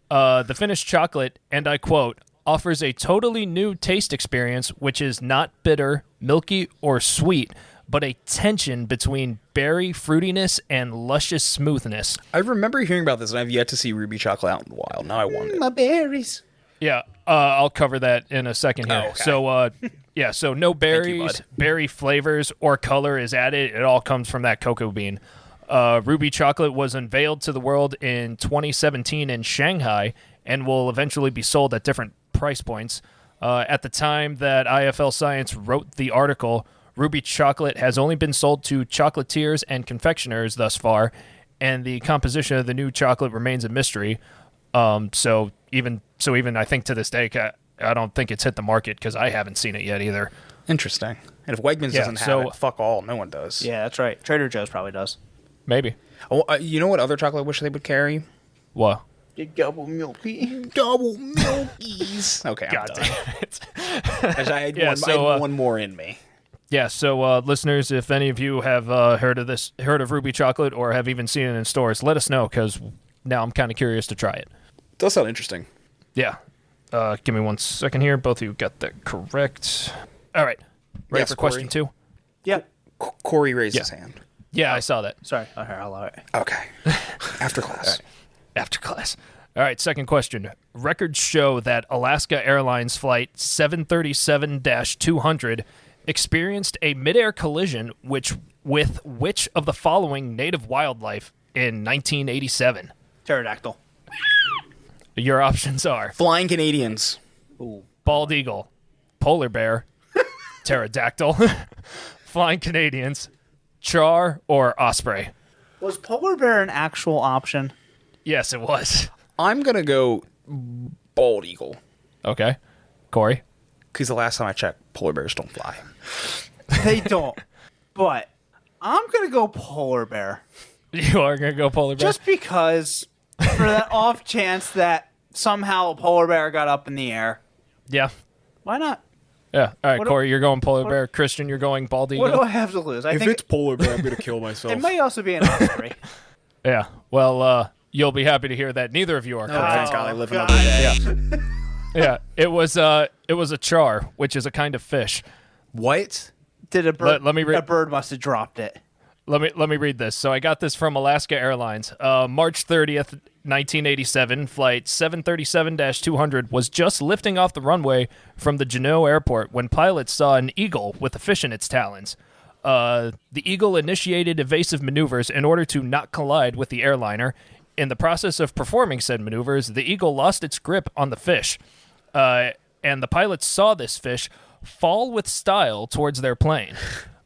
Speaker 3: The finished chocolate, and I quote, offers a totally new taste experience which is not bitter, milky, or sweet, but a tension between berry fruitiness and luscious smoothness.
Speaker 1: I remember hearing about this, and I've yet to see ruby chocolate out in the wild. Now I want it.
Speaker 2: My berries.
Speaker 3: Yeah, I'll cover that in a second here.
Speaker 1: Oh, okay.
Speaker 3: So, so no berries,
Speaker 1: bud.
Speaker 3: berry flavors, or color is added. It all comes from that cocoa bean. Ruby chocolate was unveiled to the world in 2017 in Shanghai and will eventually be sold at different price points. At the time that IFL Science wrote the article, ruby chocolate has only been sold to chocolatiers and confectioners thus far, and the composition of the new chocolate remains a mystery. So even I think to this day, I don't think it's hit the market because I haven't seen it yet either.
Speaker 1: Interesting. And if Wegmans doesn't have it, fuck all. No one does.
Speaker 2: Yeah, that's right. Trader Joe's probably does.
Speaker 3: Maybe.
Speaker 1: Oh, you know what other chocolate I wish they would carry?
Speaker 3: What?
Speaker 2: The double milky.
Speaker 1: Double Milkies. Okay,
Speaker 3: God
Speaker 1: I'm done.
Speaker 3: damn it.
Speaker 1: I had one more in me.
Speaker 3: Yeah, so listeners, if any of you have heard of Ruby chocolate, or have even seen it in stores, let us know because now I'm kind of curious to try it.
Speaker 1: Does sound interesting.
Speaker 3: Yeah. Give me 1 second here. Both of you got that correct. All right. Ready
Speaker 1: Yes,
Speaker 3: for question 2?
Speaker 2: Yeah.
Speaker 1: Corey raised his hand.
Speaker 3: Yeah, I saw that.
Speaker 2: Sorry. Okay, I'll allow it.
Speaker 1: Okay. After class.
Speaker 3: After class. All right, second question. Records show that Alaska Airlines Flight 737-200 experienced a midair collision with which of the following native wildlife in 1987?
Speaker 2: Pterodactyl.
Speaker 3: Your options are
Speaker 1: Flying Canadians.
Speaker 2: Ooh.
Speaker 3: bald eagle, polar bear, pterodactyl, flying Canadians, char, or osprey.
Speaker 2: Was polar bear an actual option?
Speaker 3: Yes, it was.
Speaker 1: I'm going to go bald eagle.
Speaker 3: Okay. Corey?
Speaker 1: Because the last time I checked, polar bears don't fly.
Speaker 2: They don't. But I'm going to go polar bear.
Speaker 3: You are going to go polar bear?
Speaker 2: Just because, for that off chance that somehow a polar bear got up in the air.
Speaker 3: Yeah.
Speaker 2: Why not?
Speaker 3: Yeah. All right,
Speaker 2: What do-
Speaker 3: Corey, you're going polar bear. Christian, you're going bald eagle.
Speaker 2: What do I have to lose? I think
Speaker 1: polar bear, I'm going to kill myself.
Speaker 2: it might also be an osprey.
Speaker 3: Yeah. Well, you'll be happy to hear that neither of you are correct.
Speaker 1: Thank God I live
Speaker 2: God.
Speaker 1: another day.
Speaker 3: Yeah. Yeah. It was a char, which is a kind of fish.
Speaker 1: What?
Speaker 2: Did a bird?
Speaker 3: Let me read-
Speaker 2: A bird must have dropped it.
Speaker 3: Let me read this. So I got this from Alaska Airlines. March 30th, 1987, flight 737-200 was just lifting off the runway from the Juneau airport when pilots saw an eagle with a fish in its talons. The eagle initiated evasive maneuvers in order to not collide with the airliner. In the process of performing said maneuvers, the eagle lost its grip on the fish. And the pilots saw this fish fall with style towards their plane.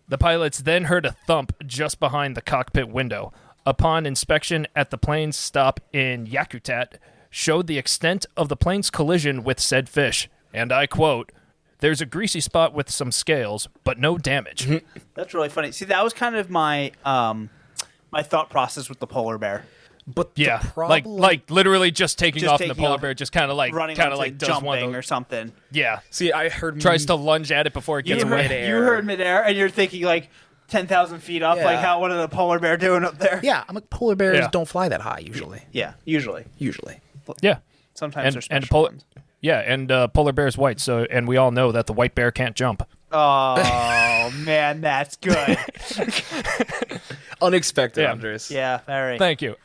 Speaker 3: The pilots then heard a thump just behind the cockpit window. Upon inspection at the plane's stop in Yakutat, showed the extent of the plane's collision with said fish. And I quote, "There's a greasy spot with some scales, but no damage."
Speaker 2: That's really funny. See, that was kind of my my thought process with the polar bear.
Speaker 1: But
Speaker 3: Yeah,
Speaker 1: the problem...
Speaker 3: like literally just taking
Speaker 2: Just
Speaker 3: off, and the
Speaker 2: taking
Speaker 3: polar
Speaker 2: off,
Speaker 3: bear just kind of like
Speaker 2: Running
Speaker 3: does
Speaker 2: jumping
Speaker 3: one of those,
Speaker 2: or something.
Speaker 3: yeah,
Speaker 1: See, I heard...
Speaker 3: tries to lunge at it before it gets
Speaker 2: You
Speaker 3: away.
Speaker 2: heard, you heard midair, and you're thinking like 10,000 feet up.
Speaker 1: Yeah.
Speaker 2: Like, what are the polar bear doing up there?
Speaker 1: Yeah, I'm like, polar bears
Speaker 3: Yeah.
Speaker 1: don't fly that high, usually.
Speaker 2: Yeah, usually.
Speaker 3: Yeah,
Speaker 2: Sometimes they're
Speaker 3: and
Speaker 2: special ones.
Speaker 3: yeah, and polar bear's white. So, and we all know that the white bear can't jump.
Speaker 2: Oh man, that's good.
Speaker 1: Unexpected,
Speaker 3: Yeah.
Speaker 1: Andres.
Speaker 2: Yeah, very.
Speaker 3: Thank you.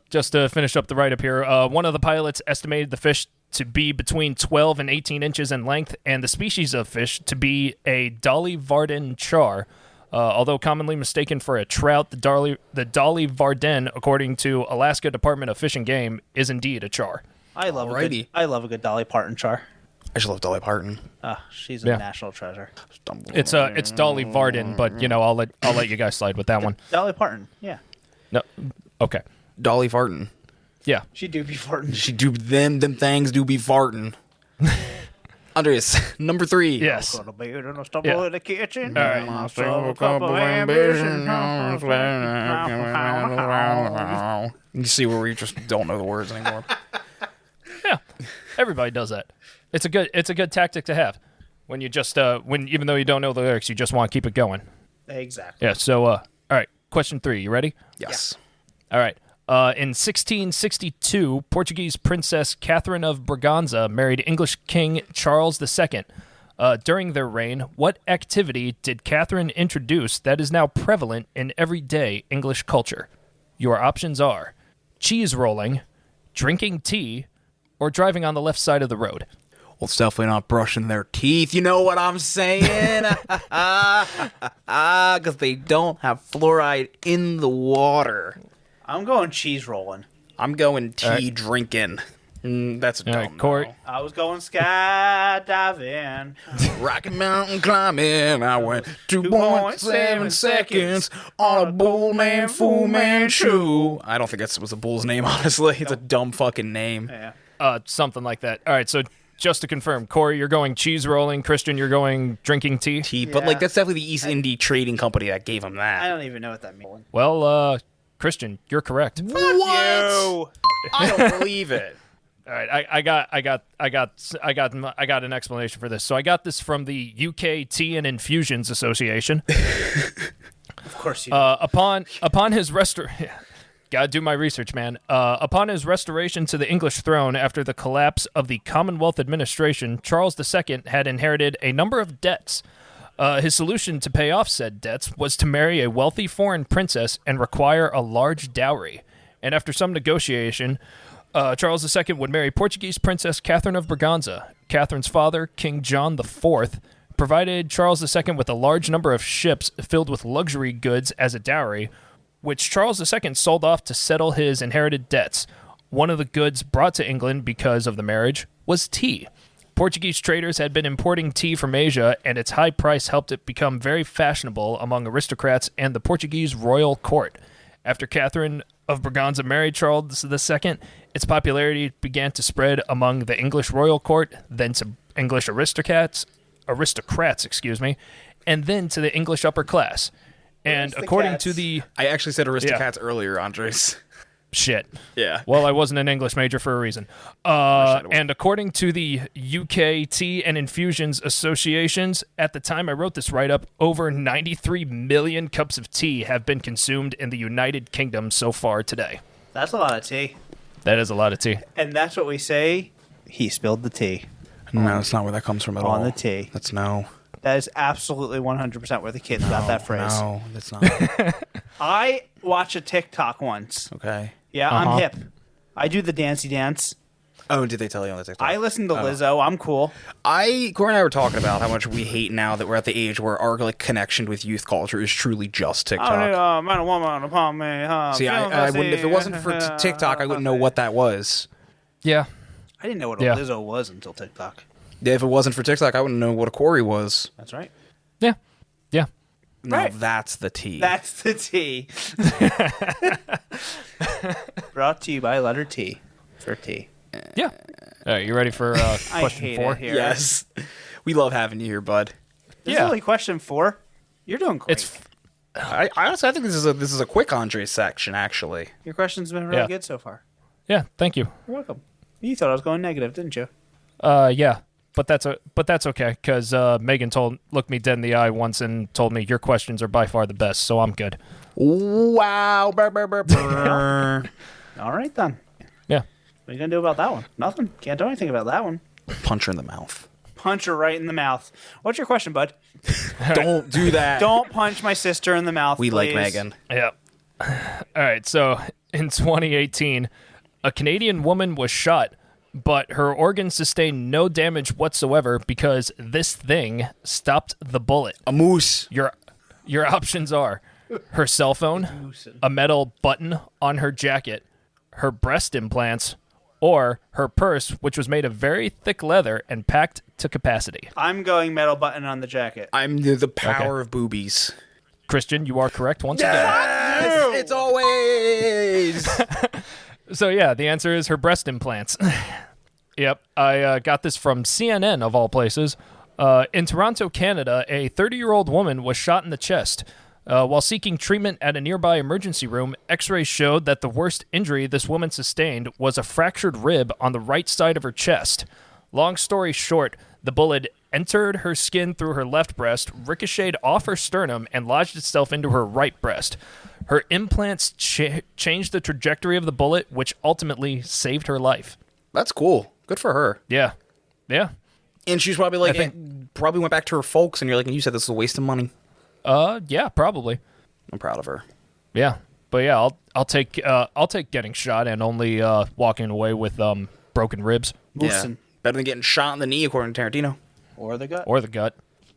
Speaker 3: Just to finish up the write-up here, one of the pilots estimated the fish to be between 12 and 18 inches in length, and the species of fish to be a Dolly Varden char. Although commonly mistaken for a trout, the Dolly Varden, according to Alaska Department of Fish and Game, is indeed a char.
Speaker 2: I love
Speaker 1: Alrighty.
Speaker 2: I love a good Dolly Parton char.
Speaker 1: I just love Dolly Parton.
Speaker 2: She's a
Speaker 3: Yeah.
Speaker 2: national treasure.
Speaker 3: It's Dolly Varden, but I'll let you guys slide with that one.
Speaker 2: Dolly Parton, yeah.
Speaker 3: No, okay,
Speaker 1: Dolly Fartin.
Speaker 3: yeah.
Speaker 2: She do be farting.
Speaker 1: She do them things do be farting. Andres, number 3.
Speaker 3: Yes.
Speaker 2: Gonna be in a stubble
Speaker 3: Yeah.
Speaker 2: in the kitchen.
Speaker 3: All right.
Speaker 2: Myself a cup of ambition.
Speaker 1: You see where we just don't know the words anymore.
Speaker 3: Yeah, everybody does that. It's a good tactic to have when you just even though you don't know the lyrics, you just want to keep it going.
Speaker 2: Exactly.
Speaker 3: Yeah. So all right, question 3. You ready?
Speaker 1: Yes.
Speaker 3: All right. In 1662, Portuguese Princess Catherine of Braganza married English King Charles II. During their reign, what activity did Catherine introduce that is now prevalent in everyday English culture? Your options are cheese rolling, drinking tea, or driving on the left side of the road.
Speaker 1: Well, it's definitely not brushing their teeth. You know what I'm saying? Because they don't have fluoride in the water.
Speaker 2: I'm going cheese rolling.
Speaker 1: I'm going tea drinking. That's a dumb
Speaker 3: Court.
Speaker 1: no.
Speaker 2: I was going skydiving.
Speaker 1: Rocky Mountain climbing. I went 2.7 seconds on a bull man, fool man shoe. I don't think that was a bull's name, honestly. It's a dumb fucking name.
Speaker 2: Yeah.
Speaker 3: Something like that. All right, so just to confirm, Corey, you're going cheese rolling. Christian, you're going drinking tea.
Speaker 1: Tea, but like that's definitely the East India Trading Company that gave him that.
Speaker 2: I don't even know what that means.
Speaker 3: Well, Christian, you're correct.
Speaker 2: You.
Speaker 1: I don't believe it.
Speaker 3: All right, I got an explanation for this. So I got this from the UK Tea and Infusions Association.
Speaker 2: Of course you do.
Speaker 3: Upon his gotta do my research, man. Upon his restoration to the English throne after the collapse of the Commonwealth administration, Charles II had inherited a number of debts. His solution to pay off said debts was to marry a wealthy foreign princess and require a large dowry. And after some negotiation, Charles II would marry Portuguese Princess Catherine of Braganza. Catherine's father, King John IV, provided Charles II with a large number of ships filled with luxury goods as a dowry, which Charles II sold off to settle his inherited debts. One of the goods brought to England because of the marriage was tea. Portuguese traders had been importing tea from Asia, and its high price helped it become very fashionable among aristocrats and the Portuguese royal court. After Catherine of Braganza married Charles II, its popularity began to spread among the English royal court, then to English aristocrats, and then to the English upper class. And according to the...
Speaker 1: I actually said Aristocats earlier, Andres.
Speaker 3: Shit.
Speaker 1: Yeah.
Speaker 3: Well, I wasn't an English major for a reason. And according to the UK Tea and Infusions Associations, at the time I wrote this write-up, over 93 million cups of tea have been consumed in the United Kingdom so far today.
Speaker 2: That's a lot of tea.
Speaker 3: That is a lot of tea.
Speaker 2: And that's what we say, he spilled the tea.
Speaker 1: No, that's not where that comes from at all.
Speaker 2: On the tea.
Speaker 1: That's no.
Speaker 2: That is absolutely 100% where the kids got that phrase.
Speaker 1: No, that's not.
Speaker 2: I watched a TikTok once.
Speaker 1: Okay.
Speaker 2: Yeah, I'm hip. I do the dancey dance.
Speaker 1: Oh, did they tell you on the TikTok?
Speaker 2: I listen to Lizzo. I'm cool.
Speaker 1: Corey and I were talking about how much we hate now that we're at the age where our like connection with youth culture is truly just TikTok.
Speaker 2: Man, a woman upon me.
Speaker 1: See, I wouldn't. If it wasn't for TikTok, I wouldn't know what that was.
Speaker 3: Yeah.
Speaker 2: I didn't know what a Lizzo was until TikTok.
Speaker 1: If it wasn't for TikTok, I wouldn't know what a Corey was.
Speaker 2: That's right.
Speaker 3: Yeah. Yeah.
Speaker 1: No,
Speaker 2: Right.
Speaker 1: that's the tea.
Speaker 2: That's the T. Brought to you by letter T for tea.
Speaker 3: Yeah. All right, you ready for question 4?
Speaker 1: Yes. We love having you here, bud.
Speaker 2: This is only question 4. You're doing great.
Speaker 1: I honestly, I think this is a quick Andre section, actually.
Speaker 2: Your question's been really good so far.
Speaker 3: Yeah, thank you.
Speaker 2: You're welcome. You thought I was going negative, didn't you?
Speaker 3: Yeah. But that's okay, because Megan looked me dead in the eye once and told me your questions are by far the best, so I'm good.
Speaker 1: Wow. Burr, burr, burr, burr.
Speaker 2: All right, then.
Speaker 3: Yeah.
Speaker 2: What are you going to do about that one? Nothing. Can't do anything about that one.
Speaker 1: Punch her in the mouth.
Speaker 2: Punch her right in the mouth. What's your question, bud?
Speaker 1: Don't do that.
Speaker 2: Don't punch my sister in the mouth,
Speaker 1: We
Speaker 2: please.
Speaker 1: like Megan.
Speaker 3: Yeah. All right, so in 2018, a Canadian woman was shot, but her organs sustained no damage whatsoever because this thing stopped the bullet.
Speaker 1: A moose.
Speaker 3: Your options are her cell phone, a metal button on her jacket, her breast implants, or her purse, which was made of very thick leather and packed to capacity.
Speaker 2: I'm going metal button on the jacket.
Speaker 1: I'm the power of boobies.
Speaker 3: Christian, you are correct once again.
Speaker 1: It's always.
Speaker 3: So yeah, the answer is her breast implants. Yep, I got this from CNN of all places. In Toronto, Canada, a 30-year-old woman was shot in the chest. While seeking treatment at a nearby emergency room, x-rays showed that the worst injury this woman sustained was a fractured rib on the right side of her chest. Long story short, the bullet entered her skin through her left breast, ricocheted off her sternum, and lodged itself into her right breast. Her implants changed the trajectory of the bullet, which ultimately saved her life.
Speaker 1: That's cool. Good for her.
Speaker 3: Yeah. Yeah.
Speaker 1: And she's probably like, probably went back to her folks, and you're like, and you said this was a waste of money.
Speaker 3: Yeah, probably.
Speaker 1: I'm proud of her.
Speaker 3: Yeah, but yeah, I'll take getting shot and only walking away with broken ribs
Speaker 1: Yeah. Better than getting shot in the knee, according to Tarantino.
Speaker 2: Or the gut.
Speaker 3: or the gut.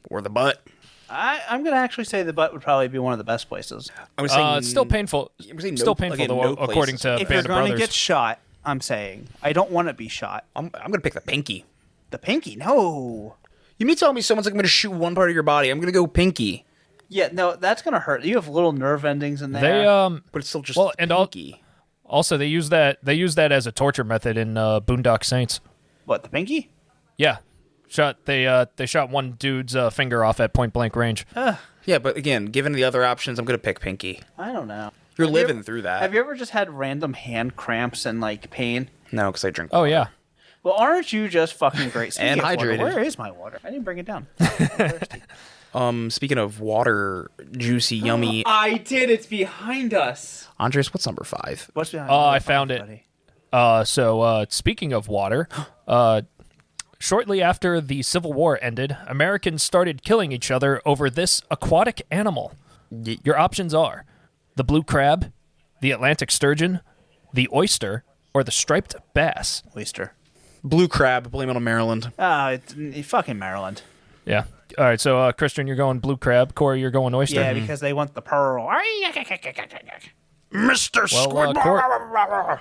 Speaker 1: Or the butt.
Speaker 2: I'm going to actually say the butt would probably be one of the best places.
Speaker 1: I was saying,
Speaker 3: It's still painful. Still painful though, according to
Speaker 2: If
Speaker 3: Band
Speaker 2: you're
Speaker 3: of
Speaker 2: going to
Speaker 3: Brothers.
Speaker 2: get shot, I'm saying, I don't want to be shot.
Speaker 1: I'm going to pick the pinky.
Speaker 2: The pinky? No.
Speaker 1: You mean telling me someone's like, I'm going to shoot one part of your body? I'm going to go pinky.
Speaker 2: Yeah, no, that's going to hurt. You have little nerve endings in there.
Speaker 3: They
Speaker 1: But it's still just
Speaker 3: pinky. Also, they use that as a torture method in Boondock Saints.
Speaker 2: What, the pinky?
Speaker 3: Yeah, they shot one dude's finger off at point blank range.
Speaker 1: Yeah, but again, given the other options, I'm going to pick pinky.
Speaker 2: I don't know.
Speaker 1: You're living through that.
Speaker 2: Have you ever just had random hand cramps and, like, pain?
Speaker 1: No, because I drink
Speaker 3: Oh
Speaker 1: water.
Speaker 3: yeah.
Speaker 2: Well, aren't you just fucking great? Speaking
Speaker 1: And
Speaker 2: of water,
Speaker 1: hydrated.
Speaker 2: where is my water? I didn't bring it down. I'm thirsty.
Speaker 1: Speaking of water, juicy, yummy.
Speaker 2: I did. It's behind us.
Speaker 1: Andres, what's number 5?
Speaker 2: What's behind?
Speaker 3: I found it.
Speaker 2: Buddy?
Speaker 3: Speaking of water, shortly after the Civil War ended, Americans started killing each other over this aquatic animal. Your options are the blue crab, the Atlantic sturgeon, the oyster, or the striped bass.
Speaker 2: Oyster.
Speaker 1: Blue crab, blame it on Maryland.
Speaker 2: It's fucking Maryland.
Speaker 3: Yeah. All right, so Christian, you're going blue crab. Corey, you're going oyster.
Speaker 2: Yeah, because they want the pearl.
Speaker 1: Mr.
Speaker 3: Well,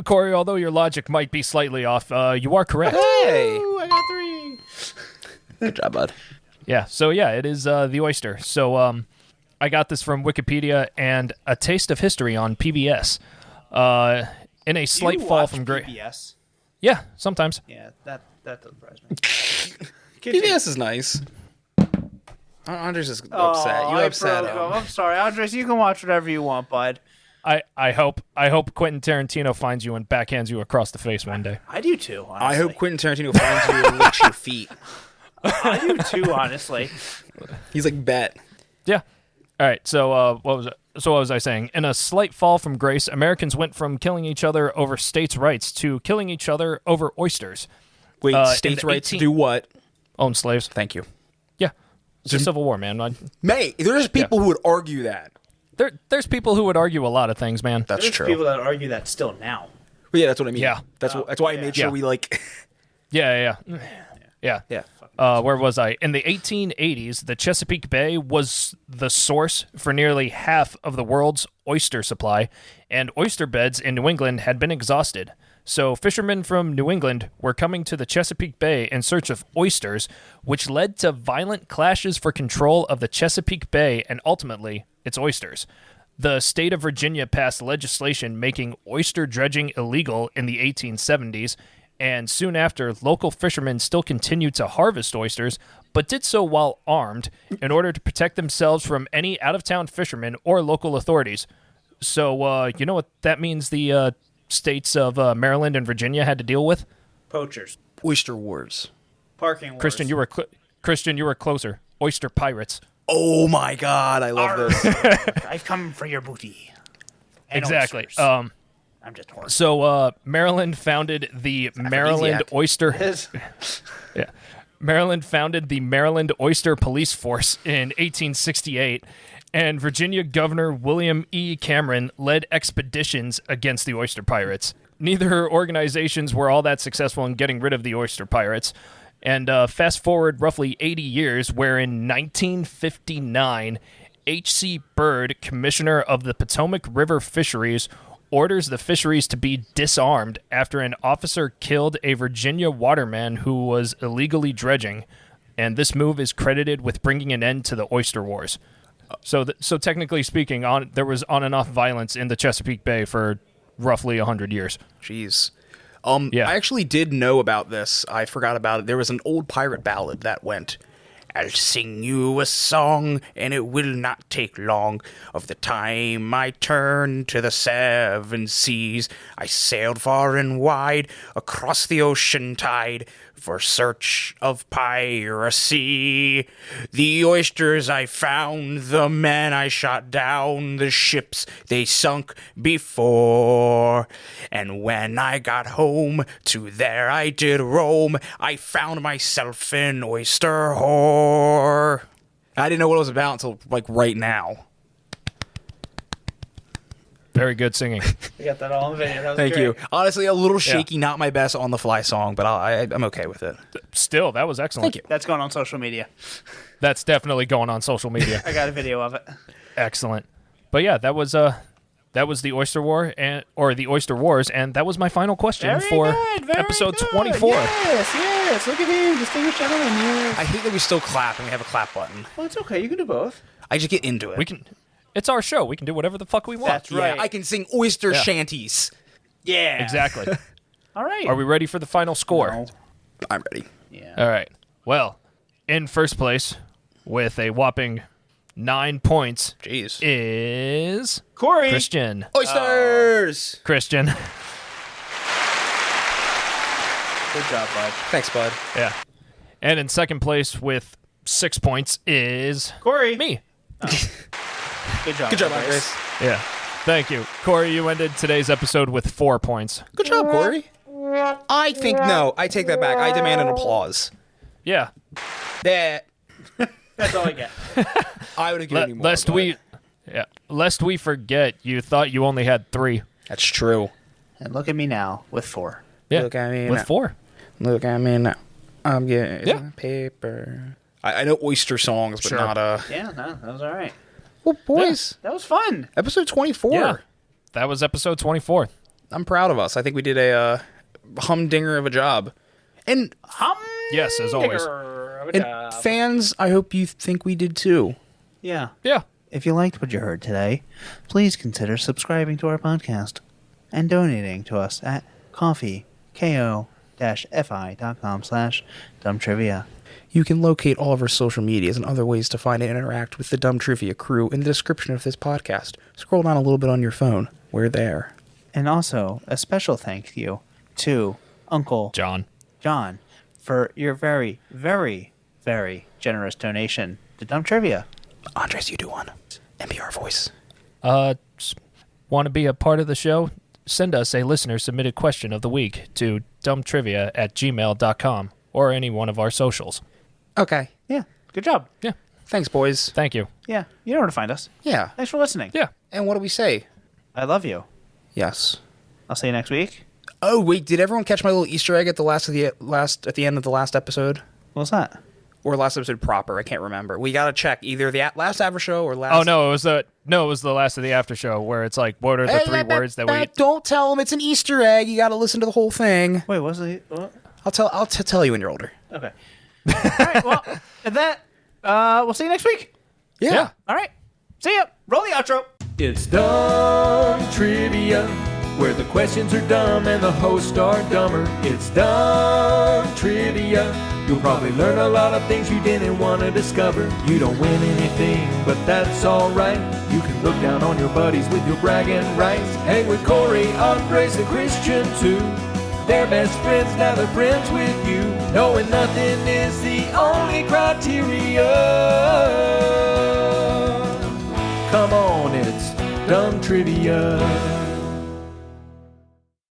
Speaker 3: Corey, although your logic might be slightly off, you are correct.
Speaker 1: Hey!
Speaker 2: I got 3.
Speaker 1: Good job, bud.
Speaker 3: Yeah, so yeah, it is the oyster. So I got this from Wikipedia and A Taste of History on PBS. In a slight fall from grace.
Speaker 2: PBS.
Speaker 3: Yeah, sometimes.
Speaker 2: Yeah, that doesn't surprise me.
Speaker 1: PBS is nice. Andres is upset. You upset him.
Speaker 2: I'm sorry, Andres. You can watch whatever you want, bud.
Speaker 3: I hope Quentin Tarantino finds you and backhands you across the face one day.
Speaker 2: I do too. Honestly.
Speaker 1: I hope Quentin Tarantino finds you and licks your feet.
Speaker 2: I do too. Honestly.
Speaker 1: He's like, bet.
Speaker 3: Yeah. All right. So what was I saying? In a slight fall from grace, Americans went from killing each other over states' rights to killing each other over oysters.
Speaker 1: Wait,
Speaker 3: in
Speaker 1: states'
Speaker 3: the
Speaker 1: rights to do what?
Speaker 3: Own slaves.
Speaker 1: Thank you.
Speaker 3: Yeah. It's a civil war, man.
Speaker 1: Mate, there's people who would argue that.
Speaker 3: There's people who would argue a lot of things, man.
Speaker 1: That's
Speaker 2: There's
Speaker 1: true.
Speaker 2: people that argue that still now.
Speaker 1: But yeah, that's what I mean.
Speaker 3: Yeah.
Speaker 1: That's why I made sure we like.
Speaker 3: Yeah.
Speaker 1: Yeah.
Speaker 3: Where was I? In the 1880s, the Chesapeake Bay was the source for nearly half of the world's oyster supply, and oyster beds in New England had been exhausted. So fishermen from New England were coming to the Chesapeake Bay in search of oysters, which led to violent clashes for control of the Chesapeake Bay and ultimately its oysters. The state of Virginia passed legislation making oyster dredging illegal in the 1870s, and soon after, local fishermen still continued to harvest oysters, but did so while armed in order to protect themselves from any out-of-town fishermen or local authorities. So, you know what that means the states of Maryland and Virginia had to deal with?
Speaker 2: Poachers.
Speaker 1: Oyster wars.
Speaker 2: Parking wars.
Speaker 3: Christian, you were closer. Oyster pirates.
Speaker 1: Oh my God, I love this.
Speaker 2: I've come for your booty. And
Speaker 3: Exactly.
Speaker 2: oysters. I'm just horny.
Speaker 3: So Maryland founded the Maryland Oyster. Yeah. Maryland founded the Maryland Oyster Police Force in 1868, and Virginia Governor William E. Cameron led expeditions against the oyster pirates. Neither organizations were all that successful in getting rid of the oyster pirates. And fast forward roughly 80 years, where in 1959, H.C. Byrd, commissioner of the Potomac River Fisheries, orders the fisheries to be disarmed after an officer killed a Virginia waterman who was illegally dredging, and this move is credited with bringing an end to the oyster wars. So technically speaking, there was on and off violence in the Chesapeake Bay for roughly 100 years.
Speaker 1: Jeez.
Speaker 3: Yeah.
Speaker 1: I actually did know about this. I forgot about it. There was an old pirate ballad that went, I'll sing you a song, and it will not take long. Of the time I turned to the 7 seas, I sailed far and wide across the ocean tide, for search of piracy. The oysters I found, the men I shot down, the ships they sunk before. And when I got home, to there I did roam. I found myself an oyster whore. I didn't know what it was about until, like, right now.
Speaker 3: Very good singing.
Speaker 2: We got that all in video. That was
Speaker 1: Thank
Speaker 2: great.
Speaker 1: you. Honestly, a little shaky, not my best on-the-fly song, but I'm okay with it.
Speaker 3: Still, that was excellent.
Speaker 1: Thank you.
Speaker 2: That's going on social media.
Speaker 3: That's definitely going on social media.
Speaker 2: I got a video of it.
Speaker 3: Excellent. But yeah, that was the Oyster War or the Oyster Wars, and that was my final question for episode 24.
Speaker 2: Yes. Look at him, distinguished gentleman. Yes.
Speaker 1: I hate that we still clap and we have a clap button.
Speaker 2: Well, it's okay. You can do both.
Speaker 1: I just get into it.
Speaker 3: We can. It's our show. We can do whatever the fuck we want.
Speaker 2: That's right.
Speaker 1: Yeah, I can sing oyster shanties.
Speaker 2: Yeah.
Speaker 3: Exactly.
Speaker 2: All right.
Speaker 3: Are we ready for the final score?
Speaker 2: No.
Speaker 1: I'm ready.
Speaker 2: Yeah.
Speaker 3: All right. Well, in first place with a whopping 9 points
Speaker 1: Jeez.
Speaker 3: is
Speaker 2: Corey.
Speaker 3: Christian.
Speaker 1: Oysters!
Speaker 3: Christian.
Speaker 2: Good job, bud.
Speaker 1: Thanks, bud.
Speaker 3: Yeah. And in second place with 6 points is
Speaker 2: Corey.
Speaker 3: me.
Speaker 2: Good job.
Speaker 1: Good job,
Speaker 2: Grace.
Speaker 1: Grace.
Speaker 3: Yeah. Thank you. Corey, you ended today's episode with 4 points.
Speaker 1: Good job, Corey. I think no. I take that back. I demand an applause.
Speaker 3: Yeah.
Speaker 1: That
Speaker 2: That's all I get.
Speaker 1: I would have given you more.
Speaker 3: Lest we forget, you thought you only had 3.
Speaker 1: That's true.
Speaker 2: And look at me now with 4.
Speaker 3: Yeah.
Speaker 1: Look at me
Speaker 3: with
Speaker 1: now.
Speaker 3: 4.
Speaker 1: Look at me now. I'm getting
Speaker 3: Yeah.
Speaker 1: paper. I know oyster songs, but
Speaker 3: Sure.
Speaker 1: not
Speaker 2: Yeah, no, that was all right.
Speaker 1: Well, boys,
Speaker 2: That was fun.
Speaker 1: episode 24.
Speaker 3: Yeah. That was episode 24.
Speaker 1: I'm proud of us. I think we did a humdinger of a job. And
Speaker 3: Yes, as always.
Speaker 1: And fans, I hope you think we did too.
Speaker 2: Yeah.
Speaker 3: Yeah.
Speaker 2: If you liked what you heard today, please consider subscribing to our podcast and donating to us at ko-fi.com/dumbtrivia.
Speaker 1: You can locate all of our social medias and other ways to find and interact with the Dumb Trivia crew in the description of this podcast. Scroll down a little bit on your phone. We're there.
Speaker 2: And also, a special thank you to Uncle
Speaker 3: John.
Speaker 2: John for your very, very, very generous donation to Dumb Trivia.
Speaker 1: Andres, you do one. NPR voice.
Speaker 3: Want to be a part of the show? Send us a listener submitted question of the week to dumbtrivia@gmail.com or any one of our socials.
Speaker 1: Okay.
Speaker 2: Yeah. Good job.
Speaker 3: Yeah.
Speaker 1: Thanks, boys.
Speaker 3: Thank you.
Speaker 2: Yeah. You know where to find us.
Speaker 1: Yeah.
Speaker 2: Thanks for listening.
Speaker 3: Yeah.
Speaker 1: And what do we say?
Speaker 2: I love you.
Speaker 1: Yes.
Speaker 2: I'll see you next week.
Speaker 1: Oh wait, did everyone catch my little Easter egg at the end of the last episode?
Speaker 2: What's that?
Speaker 1: Or last episode proper? I can't remember. We gotta check either the last after show or last.
Speaker 3: Oh no, it was the last of the after show where it's like, what are the 3 words that we?
Speaker 1: Don't tell them it's an Easter egg. You gotta listen to the whole thing.
Speaker 2: Wait, what's the... What?
Speaker 1: I'll tell you when you're older.
Speaker 2: Okay. All right, well, at that, we'll see you next week.
Speaker 1: Yeah.
Speaker 2: All right. See ya. Roll the outro.
Speaker 4: It's Dumb Trivia, where the questions are dumb and the hosts are dumber. It's Dumb Trivia. You'll probably learn a lot of things you didn't want to discover. You don't win anything, but that's alright. You can look down on your buddies with your bragging rights. Hang with Corey, Andres, and Christian too. They're best friends, now they're friends with you. Knowing nothing is the only criteria. Come on, it's Dumb Trivia.